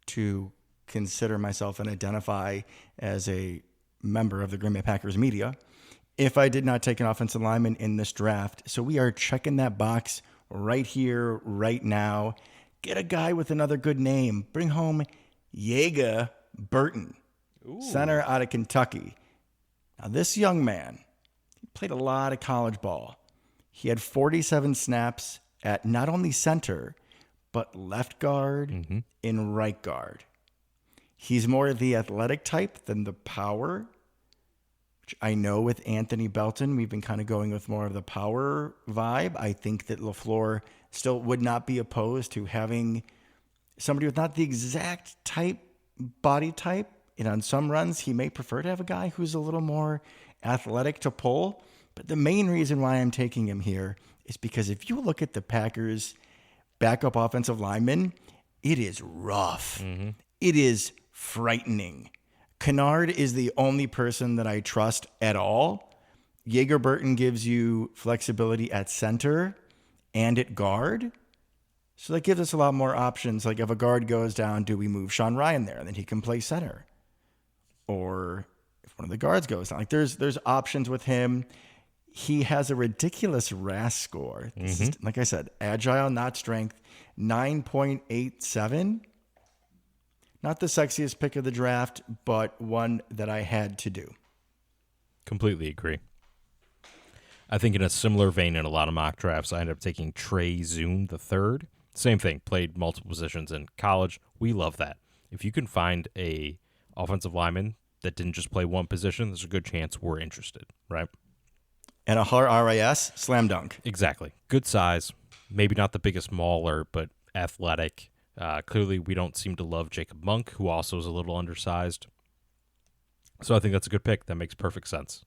to consider myself and identify as a member of the Green Bay Packers media if I did not take an offensive lineman in this draft. So we are checking that box right here, right now. Get a guy with another good name. Bring home Jaeger Burton, center out of Kentucky. Now, this young man, he played a lot of college ball. He had 47 snaps at not only center, but left guard and right guard. He's more the athletic type than the power, which I know with Anthony Belton, we've been kind of going with more of the power vibe. I think that LaFleur still would not be opposed to having somebody with not the exact body type. And on some runs, he may prefer to have a guy who's a little more athletic to pull. But the main reason why I'm taking him here is because if you look at the Packers' backup offensive linemen, it is rough. It is frightening. Kennard is the only person that I trust at all. Jaeger Burton gives you flexibility at center and at guard. So that gives us a lot more options. Like if a guard goes down, do we move Sean Ryan there? And then he can play center. Or if one of the guards goes down. Like there's options with him. He has a ridiculous RAS score. This is, like I said, agile, not strength, 9.87. Not the sexiest pick of the draft, but one that I had to do. Completely agree. I think in a similar vein in a lot of mock drafts, I ended up taking Trey Zoom III. Same thing, played multiple positions in college. We love that. If you can find a offensive lineman that didn't just play one position, there's a good chance we're interested, right? And a RAS, slam dunk. Exactly. Good size. Maybe not the biggest mauler, but athletic. Clearly, we don't seem to love Jacob Monk, who also is a little undersized. So I think that's a good pick. That makes perfect sense.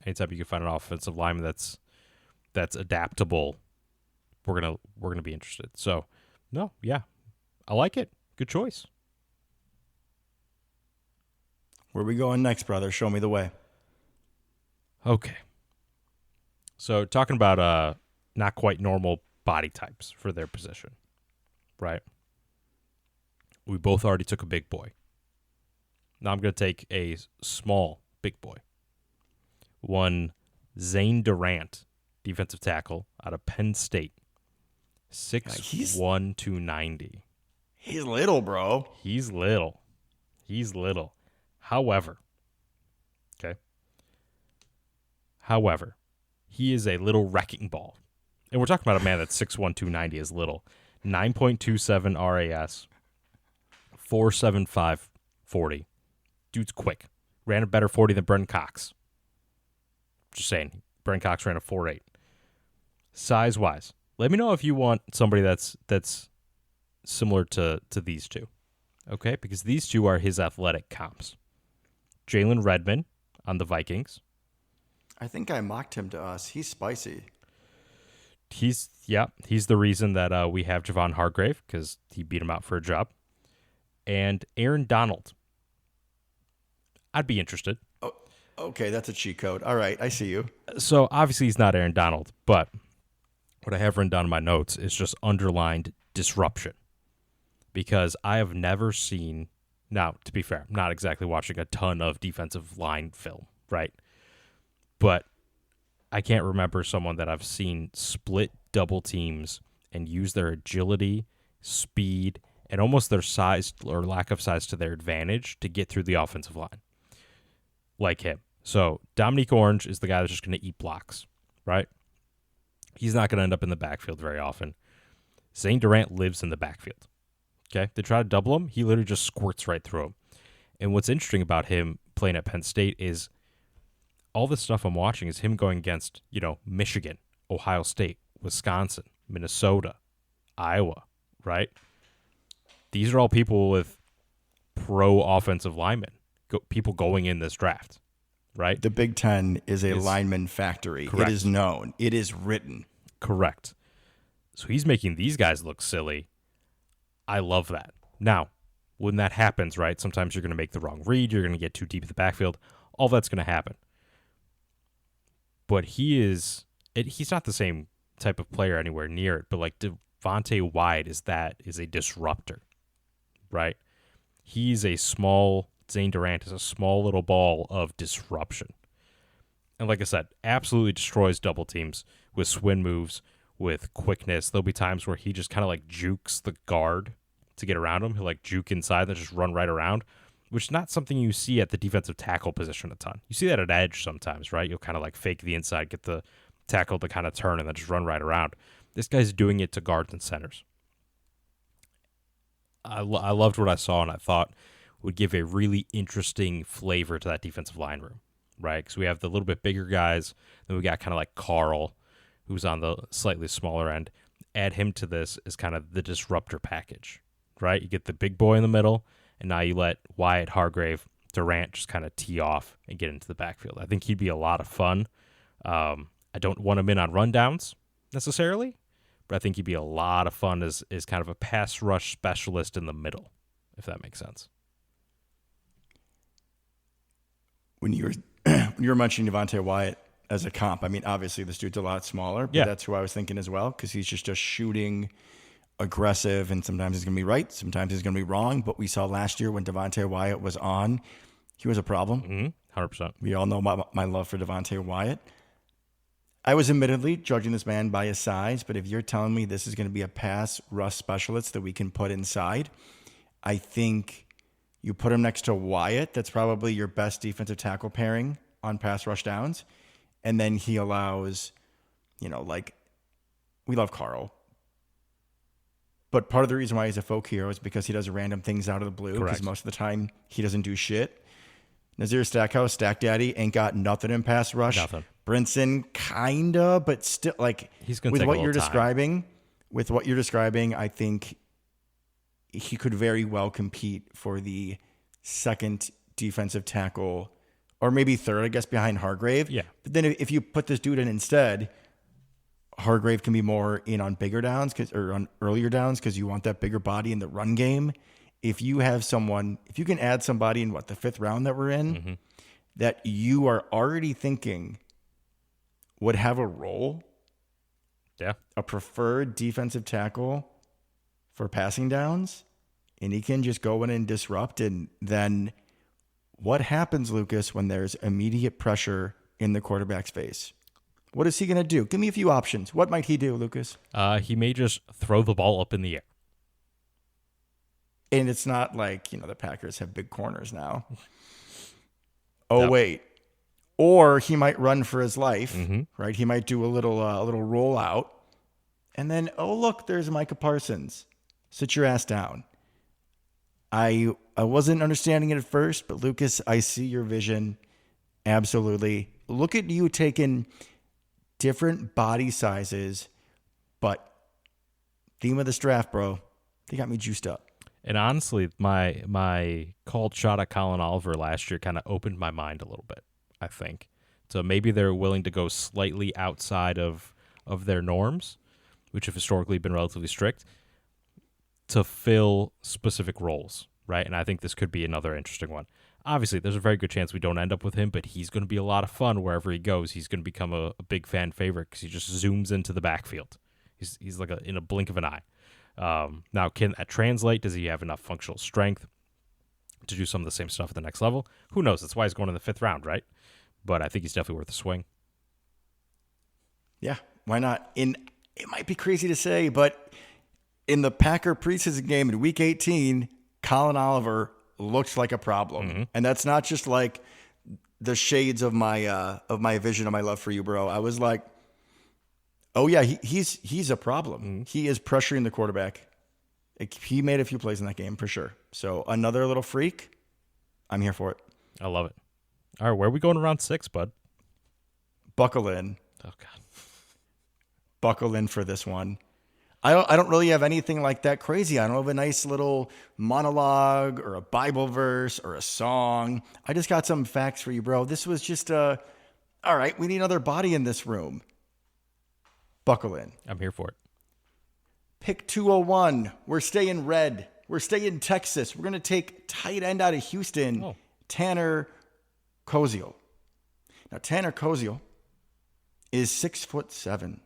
Anytime you can find an offensive lineman that's adaptable, we're gonna be interested. So, no, yeah, I like it. Good choice. Where are we going next, brother? Show me the way. Okay. So talking about not quite normal body types for their position, right? We both already took a big boy. Now I'm going to take a small big boy. One Zane Durant, defensive tackle out of Penn State. 6'1", 290. He's little, bro. He's little. However, he is a little wrecking ball. And we're talking about a man that's 6'1", 290 is little. 9.27 RAS, 4.75 40. Dude's quick. Ran a better 40 than Brendan Cox. Just saying. Brendan Cox ran a 4.8. Size-wise, let me know if you want somebody that's similar to these two. Okay? Because these two are his athletic comps. Jalen Redmond on the Vikings. I think I mocked him to us. He's spicy. He's the reason that we have Javon Hargrave, because he beat him out for a job. And Aaron Donald. I'd be interested. Oh, okay, that's a cheat code. All right, I see you. So obviously he's not Aaron Donald, but what I have written down in my notes is just underlined disruption. Because I have never seen, now to be fair, I'm not exactly watching a ton of defensive line film, right? But I can't remember someone that I've seen split double teams and use their agility, speed, and almost their size or lack of size to their advantage to get through the offensive line. Like him. So Dominique Orange is the guy that's just going to eat blocks, right? He's not going to end up in the backfield very often. Zane Durant lives in the backfield. Okay? They try to double him. He literally just squirts right through him. And what's interesting about him playing at Penn State is all the stuff I'm watching is him going against, Michigan, Ohio State, Wisconsin, Minnesota, Iowa, right? These are all people with pro offensive linemen, people going in this draft, right? The Big Ten is a lineman factory. Correct. It is known. It is written. Correct. So he's making these guys look silly. I love that. Now, when that happens, right, sometimes you're going to make the wrong read. You're going to get too deep in the backfield. All that's going to happen. But he's not the same type of player anywhere near it. But like Devontae Wyatt is a disruptor, right? He's a small, Zane Durant is a small little ball of disruption. And like I said, absolutely destroys double teams with swing moves, with quickness. There'll be times where he just kind of like jukes the guard to get around him. He'll like juke inside and just run right around, which is not something you see at the defensive tackle position a ton. You see that at edge sometimes, right? You'll kind of like fake the inside, get the tackle to kind of turn, and then just run right around. This guy's doing it to guards and centers. I loved what I saw, and I thought would give a really interesting flavor to that defensive line room, right? Because we have the little bit bigger guys. Then we got kind of like Carl, who's on the slightly smaller end. Add him to this as kind of the disruptor package, right? You get the big boy in the middle, and now you let Wyatt, Hargrave, Durant just kind of tee off and get into the backfield. I think he'd be a lot of fun. I don't want him in on rundowns necessarily, but I think he'd be a lot of fun as kind of a pass rush specialist in the middle, if that makes sense. When you were mentioning Devontae Wyatt as a comp, I mean, obviously this dude's a lot smaller, but that's who I was thinking as well, because he's just shooting aggressive, and sometimes he's going to be right, sometimes he's going to be wrong. But we saw last year when Devontae Wyatt was on, he was a problem. 100%. We all know my love for Devontae Wyatt. I was admittedly judging this man by his size, but if you're telling me this is going to be a pass rush specialist that we can put inside, I think you put him next to Wyatt. That's probably your best defensive tackle pairing on pass rush downs. And then he allows, like, we love Carl. But part of the reason why he's a folk hero is because he does random things out of the blue. Because most of the time he doesn't do shit. Nazir Stackhouse, Stack Daddy, ain't got nothing in pass rush. Nothing. Brinson, kinda, but still, like, he's gonna with take what a you're little time. describing, I think he could very well compete for the second defensive tackle, or maybe third, I guess, behind Hargrave. Yeah. But then if you put this dude in instead, Hargrave can be more in on bigger downs or on earlier downs because you want that bigger body in the run game. If you can add somebody in the fifth round that we're in, that you are already thinking would have a role, a preferred defensive tackle for passing downs, and he can just go in and disrupt, and then what happens, Lucas, when there's immediate pressure in the quarterback's face? What is he going to do? Give me a few options. What might he do, Lucas? He may just throw the ball up in the air. And it's not like, the Packers have big corners now. Oh, wait. or he might run for his life, Mm-hmm. right? He might do a little rollout, and then, oh, look, there's Micah Parsons. Sit your ass down. I wasn't understanding it at first, but Lucas, I see your vision. Absolutely. Look at you taking different body sizes, but theme of this draft, bro, they got me juiced up. And honestly, my called shot at Colin Oliver last year kind of opened my mind a little bit, I think. So maybe they're willing to go slightly outside of their norms, which have historically been relatively strict, to fill specific roles, right? And I think this could be another interesting one. Obviously, there's a very good chance we don't end up with him, but he's going to be a lot of fun wherever he goes. He's going to become a big fan favorite because he just zooms into the backfield. He's like in a blink of an eye. Now, can that translate? Does he have enough functional strength to do some of the same stuff at the next level? Who knows? That's why he's going in the 5th round, right? But I think he's definitely worth a swing. Yeah, why not? It might be crazy to say, but in the Packer preseason game in Week 18, Colin Oliver looks like a problem, Mm-hmm. and that's not just like the shades of my vision of my love for you, bro. I was like, oh yeah, he's a problem. Mm-hmm. He is pressuring the quarterback. He made a few plays in that game for sure. So another little freak. I'm here for it. I love it. All right, where are we going around 6, bud? Buckle in. Oh, God. Buckle in for this one. I don't really have anything like that crazy. I don't have a nice little monologue or a Bible verse or a song. I just got some facts for you, bro. This was just all right, we need another body in this room. Buckle in. I'm here for it. Pick 201. We're staying red. We're staying Texas. We're going to take tight end out of Houston, Tanner Koziel. Now, Tanner Koziel is 6'7".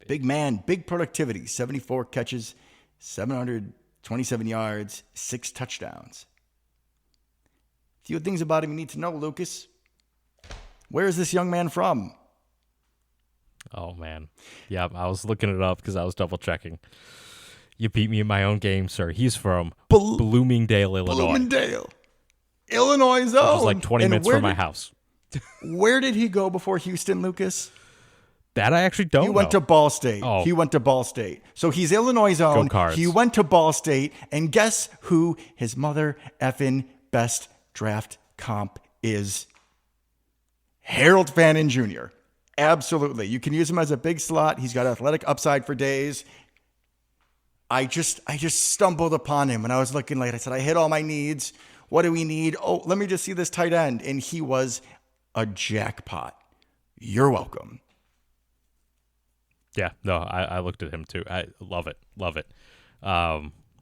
Big man, big productivity, 74 catches, 727 yards, 6 touchdowns. A few things about him you need to know, Lucas. Where is this young man from? Oh, man. Yeah, I was looking it up because I was double-checking. You beat me in my own game, sir. He's from Bloomingdale, Illinois. Bloomingdale, Illinois' zone. Which is like 20 minutes from my house. Where did he go before Houston, Lucas? That I actually don't know. He went to Ball State. Oh. He went to Ball State. So he's Illinois' own. Go Cards. He went to Ball State. And guess who his mother effing best draft comp is? Harold Fannin Jr. Absolutely. You can use him as a big slot. He's got athletic upside for days. I just stumbled upon him when I was looking late. I said, I hit all my needs. What do we need? Oh, let me just see this tight end. And he was a jackpot. You're welcome. Yeah, no, I looked at him too. I love it. Love it.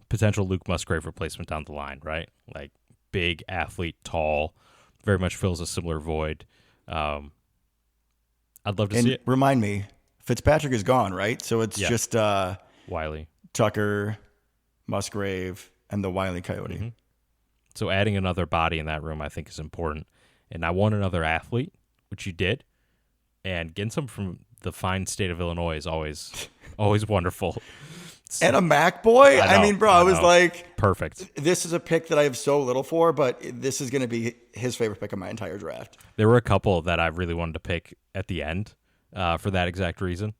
Potential Luke Musgrave replacement down the line, right? Like big athlete, tall, very much fills a similar void. I'd love to see it. Remind me, Fitzpatrick is gone, right? So it's just Wiley, Tucker, Musgrave, and the Wiley Coyote. Mm-hmm. So adding another body in that room, I think, is important. And I want another athlete, which you did. And getting some from the fine state of Illinois is always wonderful. And a Mac boy? I mean, bro, I was like... Perfect. This is a pick that I have so little for, but this is going to be his favorite pick of my entire draft. There were a couple that I really wanted to pick at the end for that exact reason.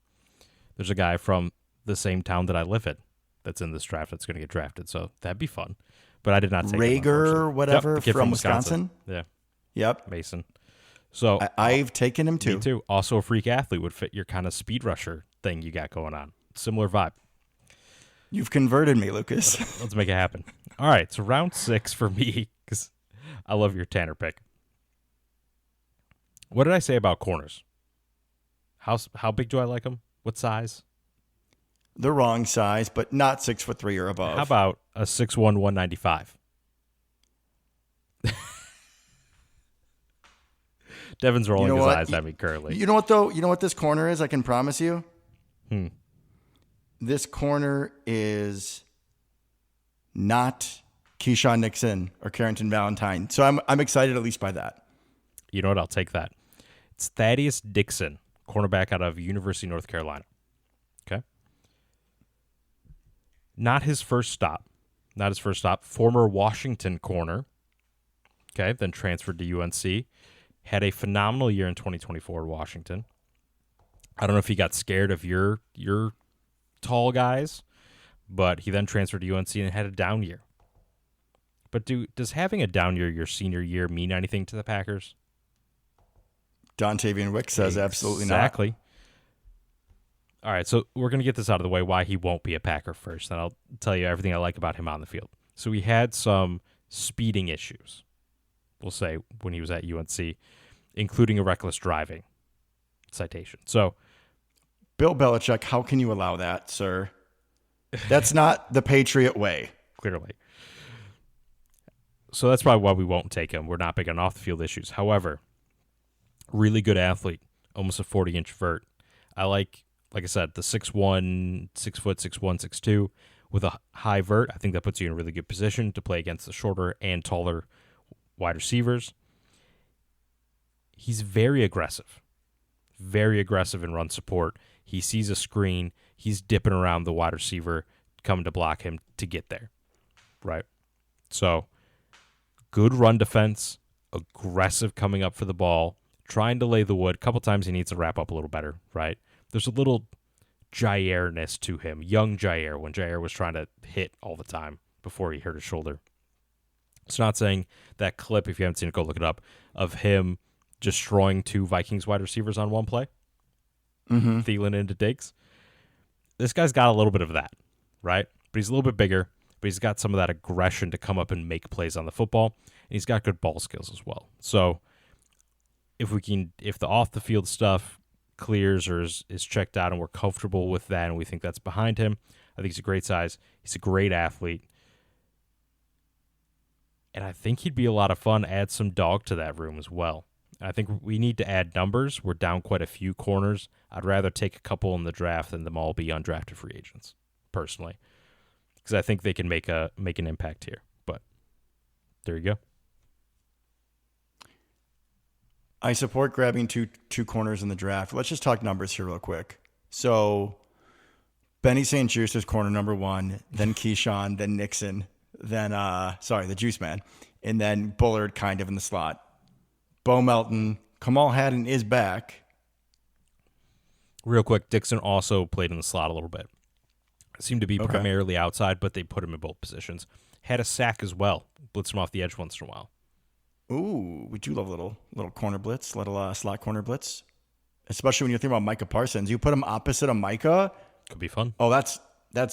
There's a guy from the same town that I live in that's in this draft that's going to get drafted, so that'd be fun. But I did not take Rager, whatever, from Wisconsin? Yeah. Yep. Mason. So I've taken him too. Me too. Also a freak athlete would fit your kind of speed rusher thing you got going on. Similar vibe. You've converted me, Lucas. Let's make it happen. All right, so round 6 for me because I love your Tanner pick. What did I say about corners? How big do I like them? What size? The wrong size, but not 6'3" or above. How about a 6'1", 195? Devin's rolling his eyes at me currently. You know what, though? You know what this corner is? I can promise you. This corner is not Keyshawn Nixon or Carrington Valentine. So I'm excited at least by that. You know what? I'll take that. It's Thaddeus Dixon, cornerback out of University of North Carolina. Okay. Not his first stop. Former Washington corner. Okay. Then transferred to UNC. had a phenomenal year in 2024 in Washington. I don't know if he got scared of your tall guys, but he then transferred to UNC and had a down year. But does having a down year your senior year mean anything to the Packers? Dontavian Wick says absolutely not. Exactly. All right, so we're going to get this out of the way, why he won't be a Packer first, and I'll tell you everything I like about him on the field. So he had some speeding issues, we'll say, when he was at UNC, including a reckless driving citation. So, Bill Belichick, how can you allow that, sir? That's not the Patriot way. Clearly. So that's probably why we won't take him. We're not big on off-the-field issues. However, really good athlete, almost a 40-inch vert. I like I said, the 6'1", 6'1", 6'2", with a high vert. I think that puts you in a really good position to play against the shorter and taller wide receivers. He's very aggressive in run support. He sees a screen. He's dipping around the wide receiver coming to block him to get there, right? So, good run defense, aggressive coming up for the ball, trying to lay the wood. A couple times he needs to wrap up a little better, right? There's a little Jair-ness to him, young Jair, when Jair was trying to hit all the time before he hurt his shoulder. It's not saying that clip, if you haven't seen it, go look it up, of him destroying two Vikings wide receivers on one play. Thielen into Diggs. This guy's got a little bit of that, right? But he's a little bit bigger, but he's got some of that aggression to come up and make plays on the football, and he's got good ball skills as well. So if the off-the-field stuff clears or is checked out and we're comfortable with that and we think that's behind him, I think he's a great size. He's a great athlete. And I think he'd be a lot of fun, add some dog to that room as well. And I think we need to add numbers. We're down quite a few corners. I'd rather take a couple in the draft than them all be undrafted free agents, personally, because I think they can make an impact here. But there you go. I support grabbing two corners in the draft. Let's just talk numbers here real quick. So Benny St. Juste is corner number 1, then Keyshawn, then Nixon, then the Juice Man, and then Bullard kind of in the slot. Bo Melton, Kamal Haddon is back. Real quick, Dixon also played in the slot a little bit. Seemed to be primarily outside, but they put him in both positions. Had a sack as well. Blitzed him off the edge once in a while. Ooh, we do love a little corner blitz, little slot corner blitz. Especially when you're thinking about Micah Parsons. You put him opposite of Micah. Could be fun. Oh, that's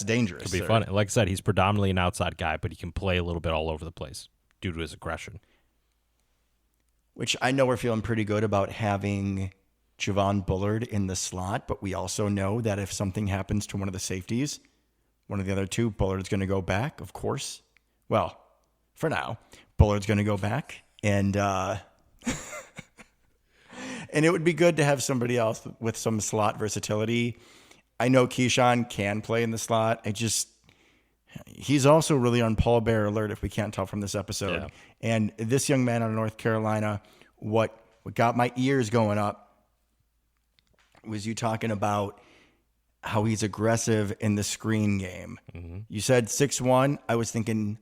dangerous. Could be fun. Like I said, he's predominantly an outside guy, but he can play a little bit all over the place due to his aggression. Which I know we're feeling pretty good about having Javon Bullard in the slot, but we also know that if something happens to one of the safeties, one of the other two, Bullard's going to go back, of course. Well, for now, Bullard's going to go back. And and it would be good to have somebody else with some slot versatility. I know Keyshawn can play in the slot. He's also really on Paul Bear alert, if we can't tell from this episode. Yeah. And this young man out of North Carolina, what got my ears going up was you talking about how he's aggressive in the screen game. Mm-hmm. You said 6'1". I was thinking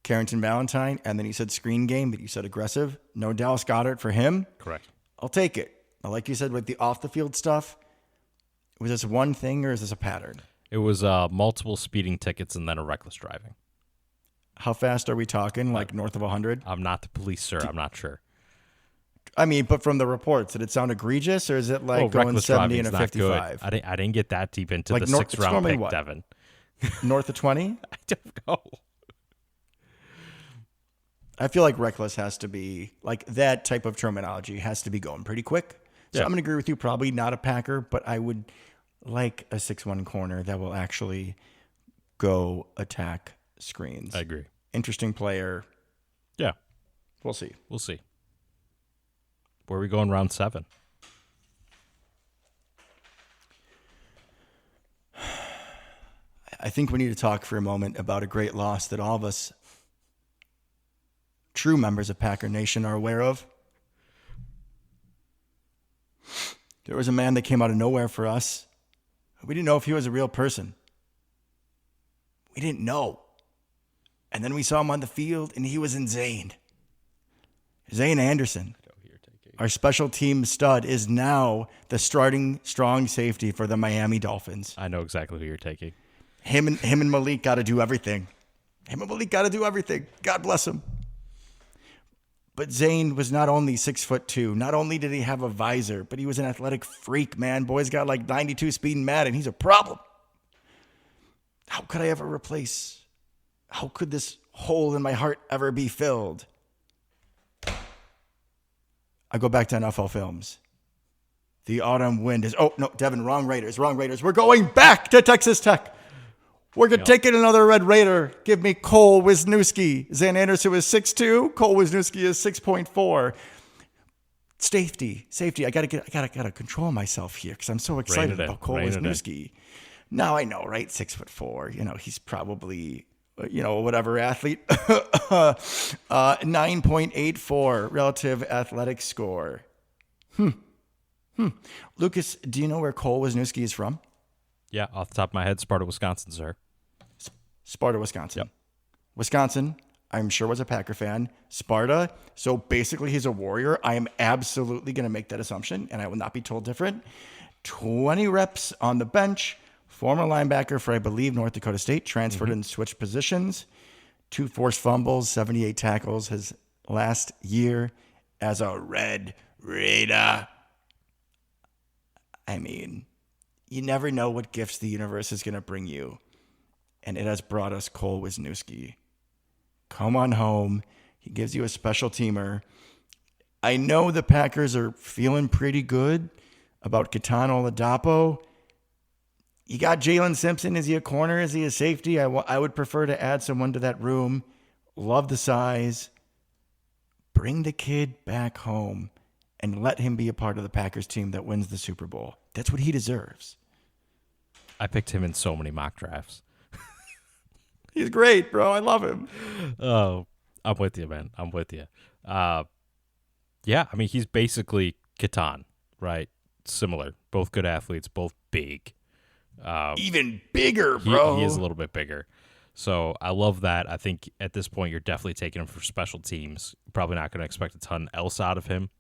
Carrington Valentine, and then you said screen game, but you said aggressive. No Dallas Goedert for him. Correct. I'll take it. Like you said, with the off-the-field stuff, was this one thing or is this a pattern? It was multiple speeding tickets and then a reckless driving. How fast are we talking? Like north of 100? I'm not the police, sir. I'm not sure. I mean, but from the reports, did it sound egregious, or is it like going 70 and a 55? Good. I didn't get that deep into like the 6th round pick, what? Devin. North of 20? I don't know. I feel like reckless has to be, like that type of terminology has to be going pretty quick. So I'm going to agree with you, probably not a Packer, but I would like a 6'1" corner that will actually go attack screens. I agree. Interesting player. Yeah. We'll see. Where are we going round 7? I think we need to talk for a moment about a great loss that all of us true members of Packer Nation are aware of. There was a man that came out of nowhere for us. We didn't know if he was a real person. We didn't know. And then we saw him on the field, and he was in Zane. Zane Anderson. our special team stud, is now the starting strong safety for the Miami Dolphins. I know exactly who you're taking. Him and Malik got to do everything. God bless him. But Zane was not only 6'2", not only did he have a visor, but he was an athletic freak, man. Boy's got like 92 speed and mad, and he's a problem. How could this hole in my heart ever be filled? I go back to NFL Films. The autumn wind is... Oh, no, Devin, wrong Raiders. We're going back to Texas Tech. We're going to take it another Red Raider. Give me Cole Wisniewski. Zane Anderson is 6'2". Cole Wisniewski is 6.4. Safety. I gotta control myself here because I'm so excited about Cole Wisniewski. Now I know, right? 6'4". He's probably... whatever athlete, 9.84 relative athletic score. Lucas, do you know where Cole Wisniewski is from? Yeah, off the top of my head, Sparta, Wisconsin, sir. Sparta, Wisconsin. Yep. Wisconsin, I'm sure, was a Packer fan. Sparta, so basically he's a Warrior. I am absolutely going to make that assumption, and I will not be told different. 20 reps on the bench. Former linebacker for, I believe, North Dakota State, transferred and switched positions. 2 forced fumbles, 78 tackles his last year as a Red Raider. I mean, you never know what gifts the universe is going to bring you. And it has brought us Cole Wisniewski. Come on home. He gives you a special teamer. I know the Packers are feeling pretty good about Ketan Oladapo. You got Jalen Simpson. Is he a corner? Is he a safety? I would prefer to add someone to that room. Love the size. Bring the kid back home and let him be a part of the Packers team that wins the Super Bowl. That's what he deserves. I picked him in so many mock drafts. He's great, bro. I love him. Oh, I'm with you, man. I'm with you. Yeah, I mean, he's basically Ketan, right? Similar. Both good athletes, both big. Even bigger, bro. He is a little bit bigger. So I love that. I think at this point you're definitely taking him for special teams. Probably not going to expect a ton else out of him.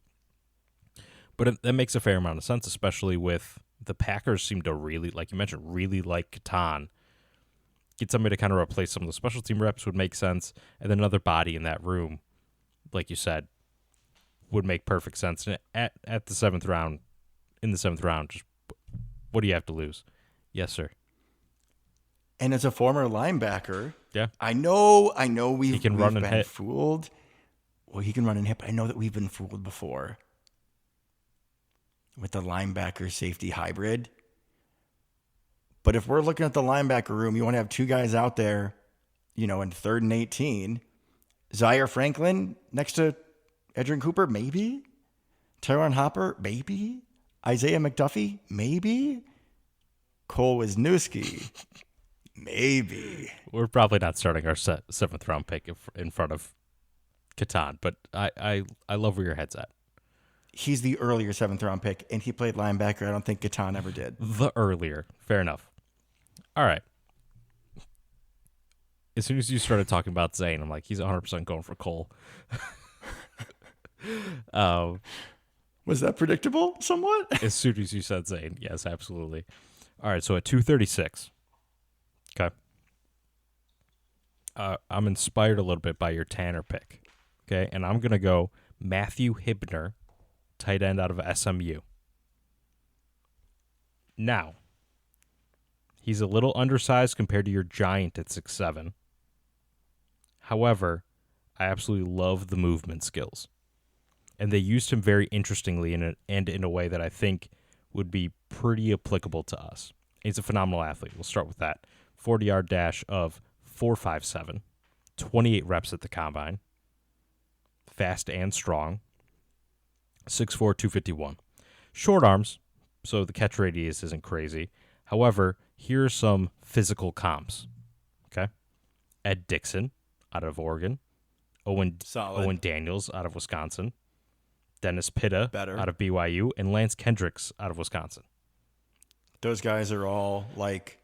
But that makes a fair amount of sense, especially with the Packers seem to really, like you mentioned, really like Ketan. Get somebody to kind of replace some of the special team reps would make sense. And then another body in that room, like you said, would make perfect sense. And at the 7th round, just what do you have to lose? Yes, sir. And as a former linebacker, yeah, I know we've run and been hit. fooled. Well, he can run and hit, but I know that we've been fooled before with the linebacker safety hybrid. But if we're looking at the linebacker room, you want to have 2 guys out there, in 3rd and 18. Zaire Franklin next to Edgerrin Cooper, maybe. Tyron Hopper, maybe. Isaiah McDuffie, maybe. Cole Wisniewski, maybe. We're probably not starting our 7th round pick in front of Ketan, but I love where your head's at. He's the earlier 7th round pick, and he played linebacker. I don't think Ketan ever did. The earlier. Fair enough. All right. As soon as you started talking about Zane, I'm like, he's 100% going for Cole. Was that predictable somewhat? As soon as you said Zane, yes, absolutely. All right, so at 236, okay, I'm inspired a little bit by your Tanner pick, okay, and I'm going to go Matthew Hibner, tight end out of SMU. Now, he's a little undersized compared to your giant at 6'7". However, I absolutely love the movement skills. And they used him very interestingly and in a way that I think would be pretty applicable to us. He's a phenomenal athlete. We'll start with that. 40-yard dash of 4.57, 28 reps at the combine. Fast and strong. 6'4", 251. Short arms, so the catch radius isn't crazy. However, here are some physical comps. Okay? Ed Dixon out of Oregon. Owen Daniels out of Wisconsin. Dennis Pitta out of BYU, and Lance Kendricks out of Wisconsin. Those guys are all like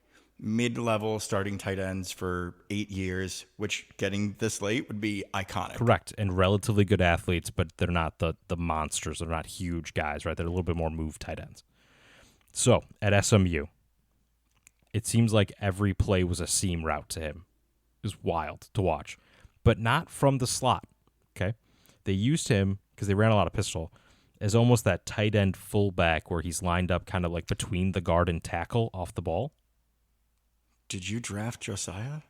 mid-level starting tight ends for 8 years, which getting this late would be iconic. Correct. And relatively good athletes, but they're not the monsters. They're not huge guys, right? They're a little bit more move tight ends. So at SMU, it seems like every play was a seam route to him. It was wild to watch, but not from the slot. Okay. They used him because they ran a lot of pistol as almost that tight end fullback where he's lined up kind of like between the guard and tackle off the ball. Did you draft Josiah?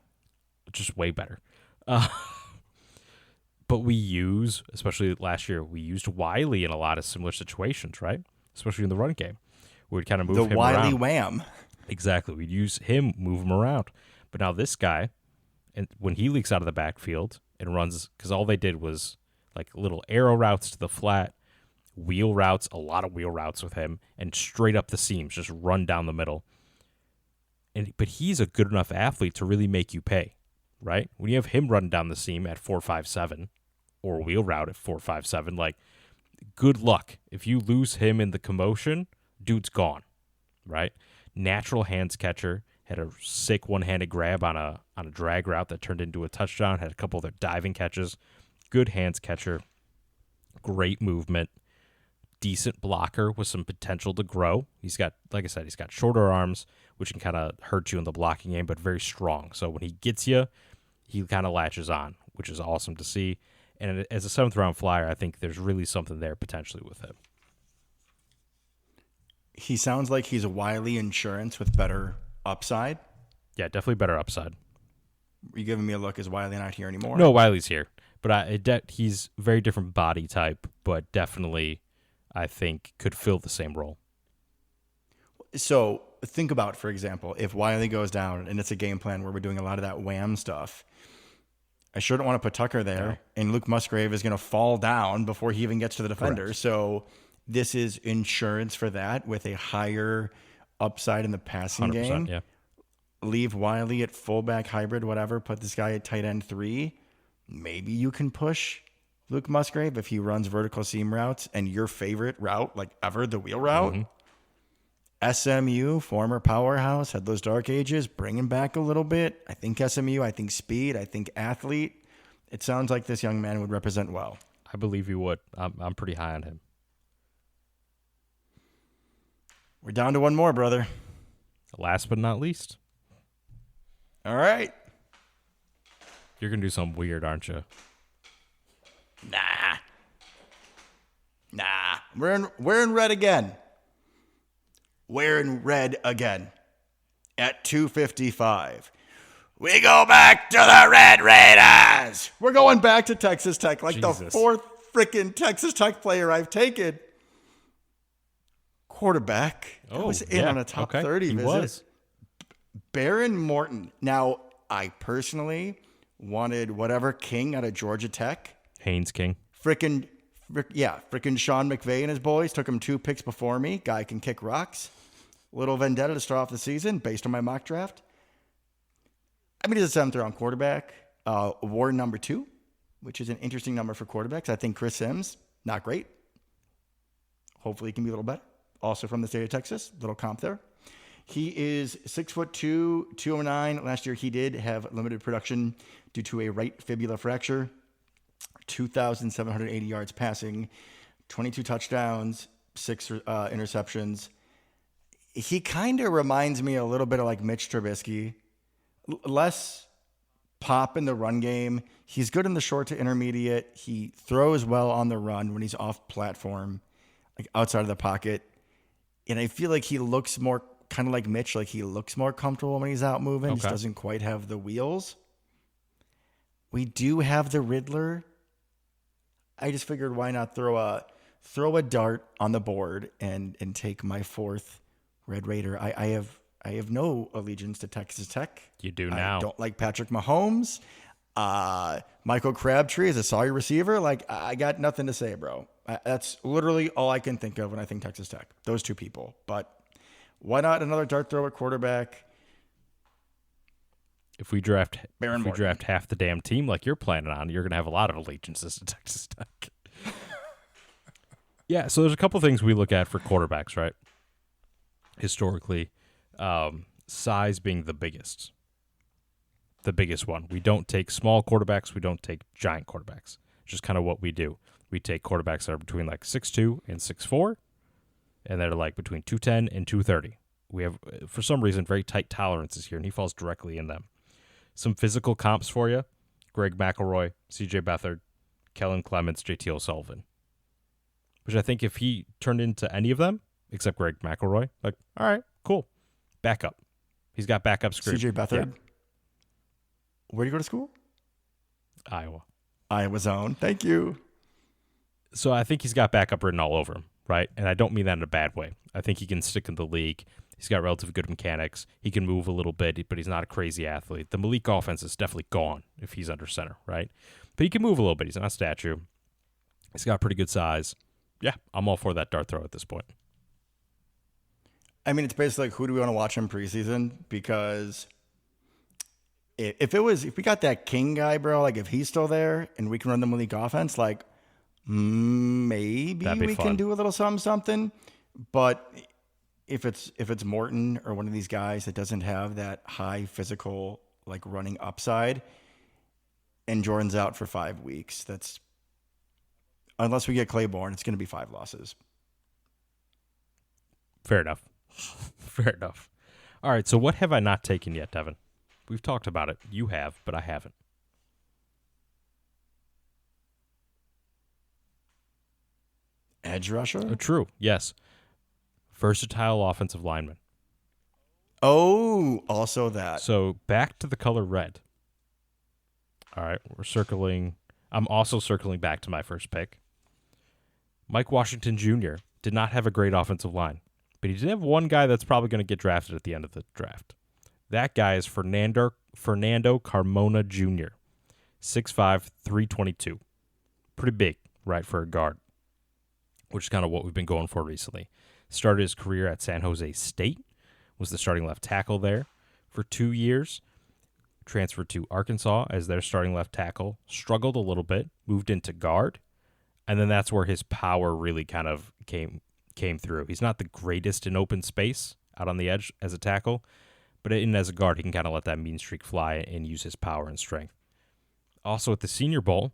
Just way better. But we use, especially last year, we used Wiley in a lot of similar situations, right? Especially in the run game. We'd kind of move him around. The Wiley Wham. Exactly. We'd use him, move him around. But now this guy, and when he leaks out of the backfield and runs, because all they did was like little arrow routes to the flat, wheel routes, a lot of wheel routes with him, and straight up the seams, just run down the middle. But he's a good enough athlete to really make you pay, right? When you have him running down the seam at 4.57 or wheel route at 4.57, like, good luck. If you lose him in the commotion, dude's gone, right? Natural hands catcher, had a sick one-handed grab on a drag route that turned into a touchdown, had a couple of their diving catches. Good hands catcher, great movement, decent blocker with some potential to grow. He's got, like I said, he's got shorter arms, which can kind of hurt you in the blocking game, but very strong. So when he gets you, he kind of latches on, which is awesome to see. And as a 7th-round flyer, I think there's really something there potentially with him. He sounds like he's a Wiley insurance with better upside. Yeah, definitely better upside. Are you giving me a look? Is Wiley not here anymore? No, Wiley's here. But he's very different body type, but definitely, I think, could fill the same role. So think about, for example, if Wiley goes down and it's a game plan where we're doing a lot of that wham stuff, I sure don't want to put Tucker there, and Luke Musgrave is going to fall down before he even gets to the defender. Correct. So this is insurance for that with a higher upside in the passing game. Yeah. Leave Wiley at fullback, hybrid, whatever. Put this guy at tight end 3. Maybe you can push Luke Musgrave if he runs vertical seam routes and your favorite route, like ever, the wheel route. Mm-hmm. SMU, former powerhouse, had those dark ages, bring him back a little bit. I think SMU, I think speed, I think athlete. It sounds like this young man would represent well. I believe he would. I'm pretty high on him. We're down to one more, brother. Last but not least. All right. You're going to do something weird, aren't you? Nah. We're in red again. We're in red again. At 2:55. We go back to the Red Raiders. We're going back to Texas Tech, like Jesus. The fourth freaking Texas Tech player I've taken. Quarterback. I was in on a top 30 he visit. Was. Baron Morton. Now, I personally wanted whatever King out of Georgia Tech. Haynes King. Frickin' Sean McVay and his boys took him 2 picks before me. Guy can kick rocks. Little vendetta to start off the season based on my mock draft. I mean, he's a 7th-round quarterback. Award number 2, which is an interesting number for quarterbacks. I think Chris Sims, not great. Hopefully he can be a little better. Also from the state of Texas, little comp there. He is 6'2", 209. Last year he did have limited production due to a right fibula fracture. 2,780 yards passing, 22 touchdowns, 6 interceptions. He kind of reminds me a little bit of like Mitch Trubisky. Less pop in the run game. He's good in the short to intermediate. He throws well on the run when he's off platform, like outside of the pocket. And I feel like he looks more kind of like Mitch, like he looks more comfortable when he's out moving. Okay. He doesn't quite have the wheels. We do have the Riddler. I just figured why not throw a dart on the board and take my 4th Red Raider. I have no allegiance to Texas Tech. You do now. I don't like Patrick Mahomes. Michael Crabtree is a sorry receiver. Like, I got nothing to say, bro. That's literally all I can think of when I think Texas Tech. Those 2 people. But why not another dart throw at quarterback? If we draft half the damn team like you're planning on, you're going to have a lot of allegiances to Texas Tech. Yeah, so there's a couple things we look at for quarterbacks, right? Historically, size being the biggest one. We don't take small quarterbacks. We don't take giant quarterbacks. It's just kind of what we do. We take quarterbacks that are between like 6'2" and 6'4", and they're like between 210 and 230. We have, for some reason, very tight tolerances here, and he falls directly in them. Some physical comps for you: Greg McElroy, C.J. Beathard, Kellen Clements, J.T. O'Sullivan. Which I think if he turned into any of them, except Greg McElroy, like, all right, cool. Backup. He's got backup screen. C.J. Beathard. Yeah. Where do you go to school? Iowa zone. Thank you. So I think he's got backup written all over him, right? And I don't mean that in a bad way. I think he can stick in the league. He's got relatively good mechanics. He can move a little bit, but he's not a crazy athlete. The Malik offense is definitely gone if he's under center, right? But he can move a little bit. He's not a statue. He's got pretty good size. Yeah, I'm all for that dart throw at this point. I mean, it's basically like, who do we want to watch in preseason? Because if we got that King guy, bro, like if he's still there and we can run the Malik offense, like maybe we can do a little something. But if it's Morton or one of these guys that doesn't have that high physical like running upside, and Jordan's out for 5 weeks, that's unless we get Claiborne, it's going to be 5 losses. Fair enough. Fair enough. All right, so what have I not taken yet, Devin? We've talked about it. You have, but I haven't. Edge rusher? True, yes. Versatile offensive lineman. Oh, also that. So back to the color red. All right, we're circling. I'm also circling back to my first pick. Mike Washington Jr. did not have a great offensive line, but he did have one guy that's probably going to get drafted at the end of the draft. That guy is Fernando Carmona Jr., 6'5", 322. Pretty big, right, for a guard, which is kind of what we've been going for recently. Started his career at San Jose State, was the starting left tackle there for 2 years. Transferred to Arkansas as their starting left tackle, struggled a little bit, moved into guard, and then that's where his power really kind of came through. He's not the greatest in open space out on the edge as a tackle, but as a guard, he can kind of let that mean streak fly and use his power and strength. Also at the Senior Bowl,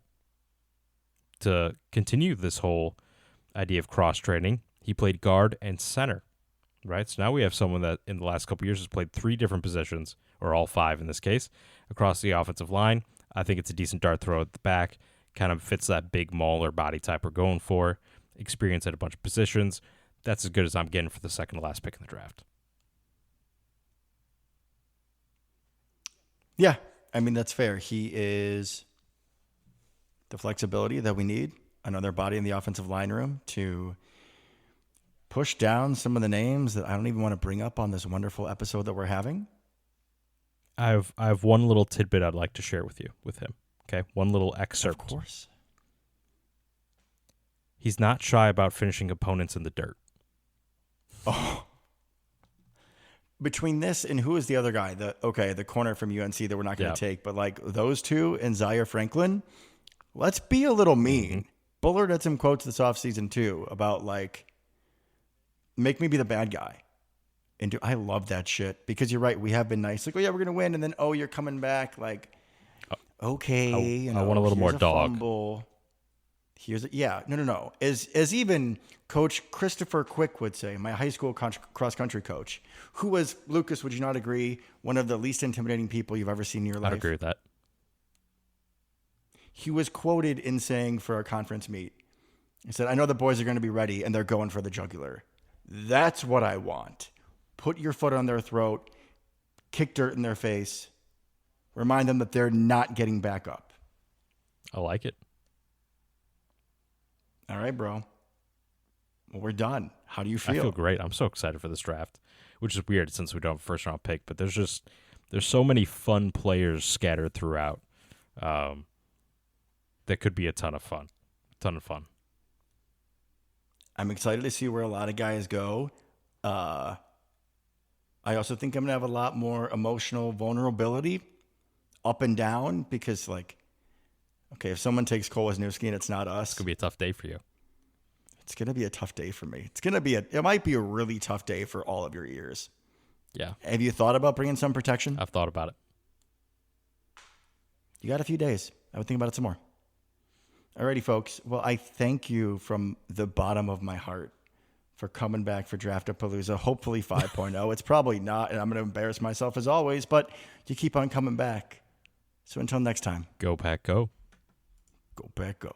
to continue this whole idea of cross-training, he played guard and center, right? So now we have someone that in the last couple of years has played 3 different positions, or all 5 in this case, across the offensive line. I think it's a decent dart throw at the back. Kind of fits that big mauler body type we're going for. Experience at a bunch of positions. That's as good as I'm getting for the second to last pick in the draft. Yeah, I mean, that's fair. He is the flexibility that we need. Another body in the offensive line room to push down some of the names that I don't even want to bring up on this wonderful episode that we're having. I have one little tidbit I'd like to share with him. Okay, one little excerpt. Of course. He's not shy about finishing opponents in the dirt. Oh. Between this and who is the other guy? The corner from UNC that we're not going to take, but like those two and Zaire Franklin, let's be a little mean. Mm-hmm. Bullard had some quotes this offseason too about like, make me be the bad guy. And I love that shit because you're right. We have been nice. Like, oh yeah, we're going to win. And then, oh, you're coming back. Like, okay. I want a little more dog. Fumble. No. As even Coach Christopher Quick would say, my high school cross-country coach, who was, Lucas, would you not agree, one of the least intimidating people you've ever seen in your life? I'd agree with that. He was quoted in saying for a conference meet, he said, I know the boys are going to be ready and they're going for the jugular. That's what I want. Put your foot on their throat, kick dirt in their face, remind them that they're not getting back up. I like it. All right, bro. Well, we're done. How do you feel? I feel great. I'm so excited for this draft, which is weird since we don't have a first-round pick, but there's so many fun players scattered throughout that could be a ton of fun. I'm excited to see where a lot of guys go. I also think I'm going to have a lot more emotional vulnerability up and down because, like, okay, if someone takes Cole Wisniewski and it's not us. It's going to be a tough day for you. It's going to be a tough day for me. It might be a really tough day for all of your ears. Yeah. Have you thought about bringing some protection? I've thought about it. You got a few days. I would think about it some more. Alrighty, folks. Well, I thank you from the bottom of my heart for coming back for Draftapalooza, hopefully 5.0. It's probably not, and I'm going to embarrass myself as always, but you keep on coming back. So until next time. Go Pack, go. Go Pack, go.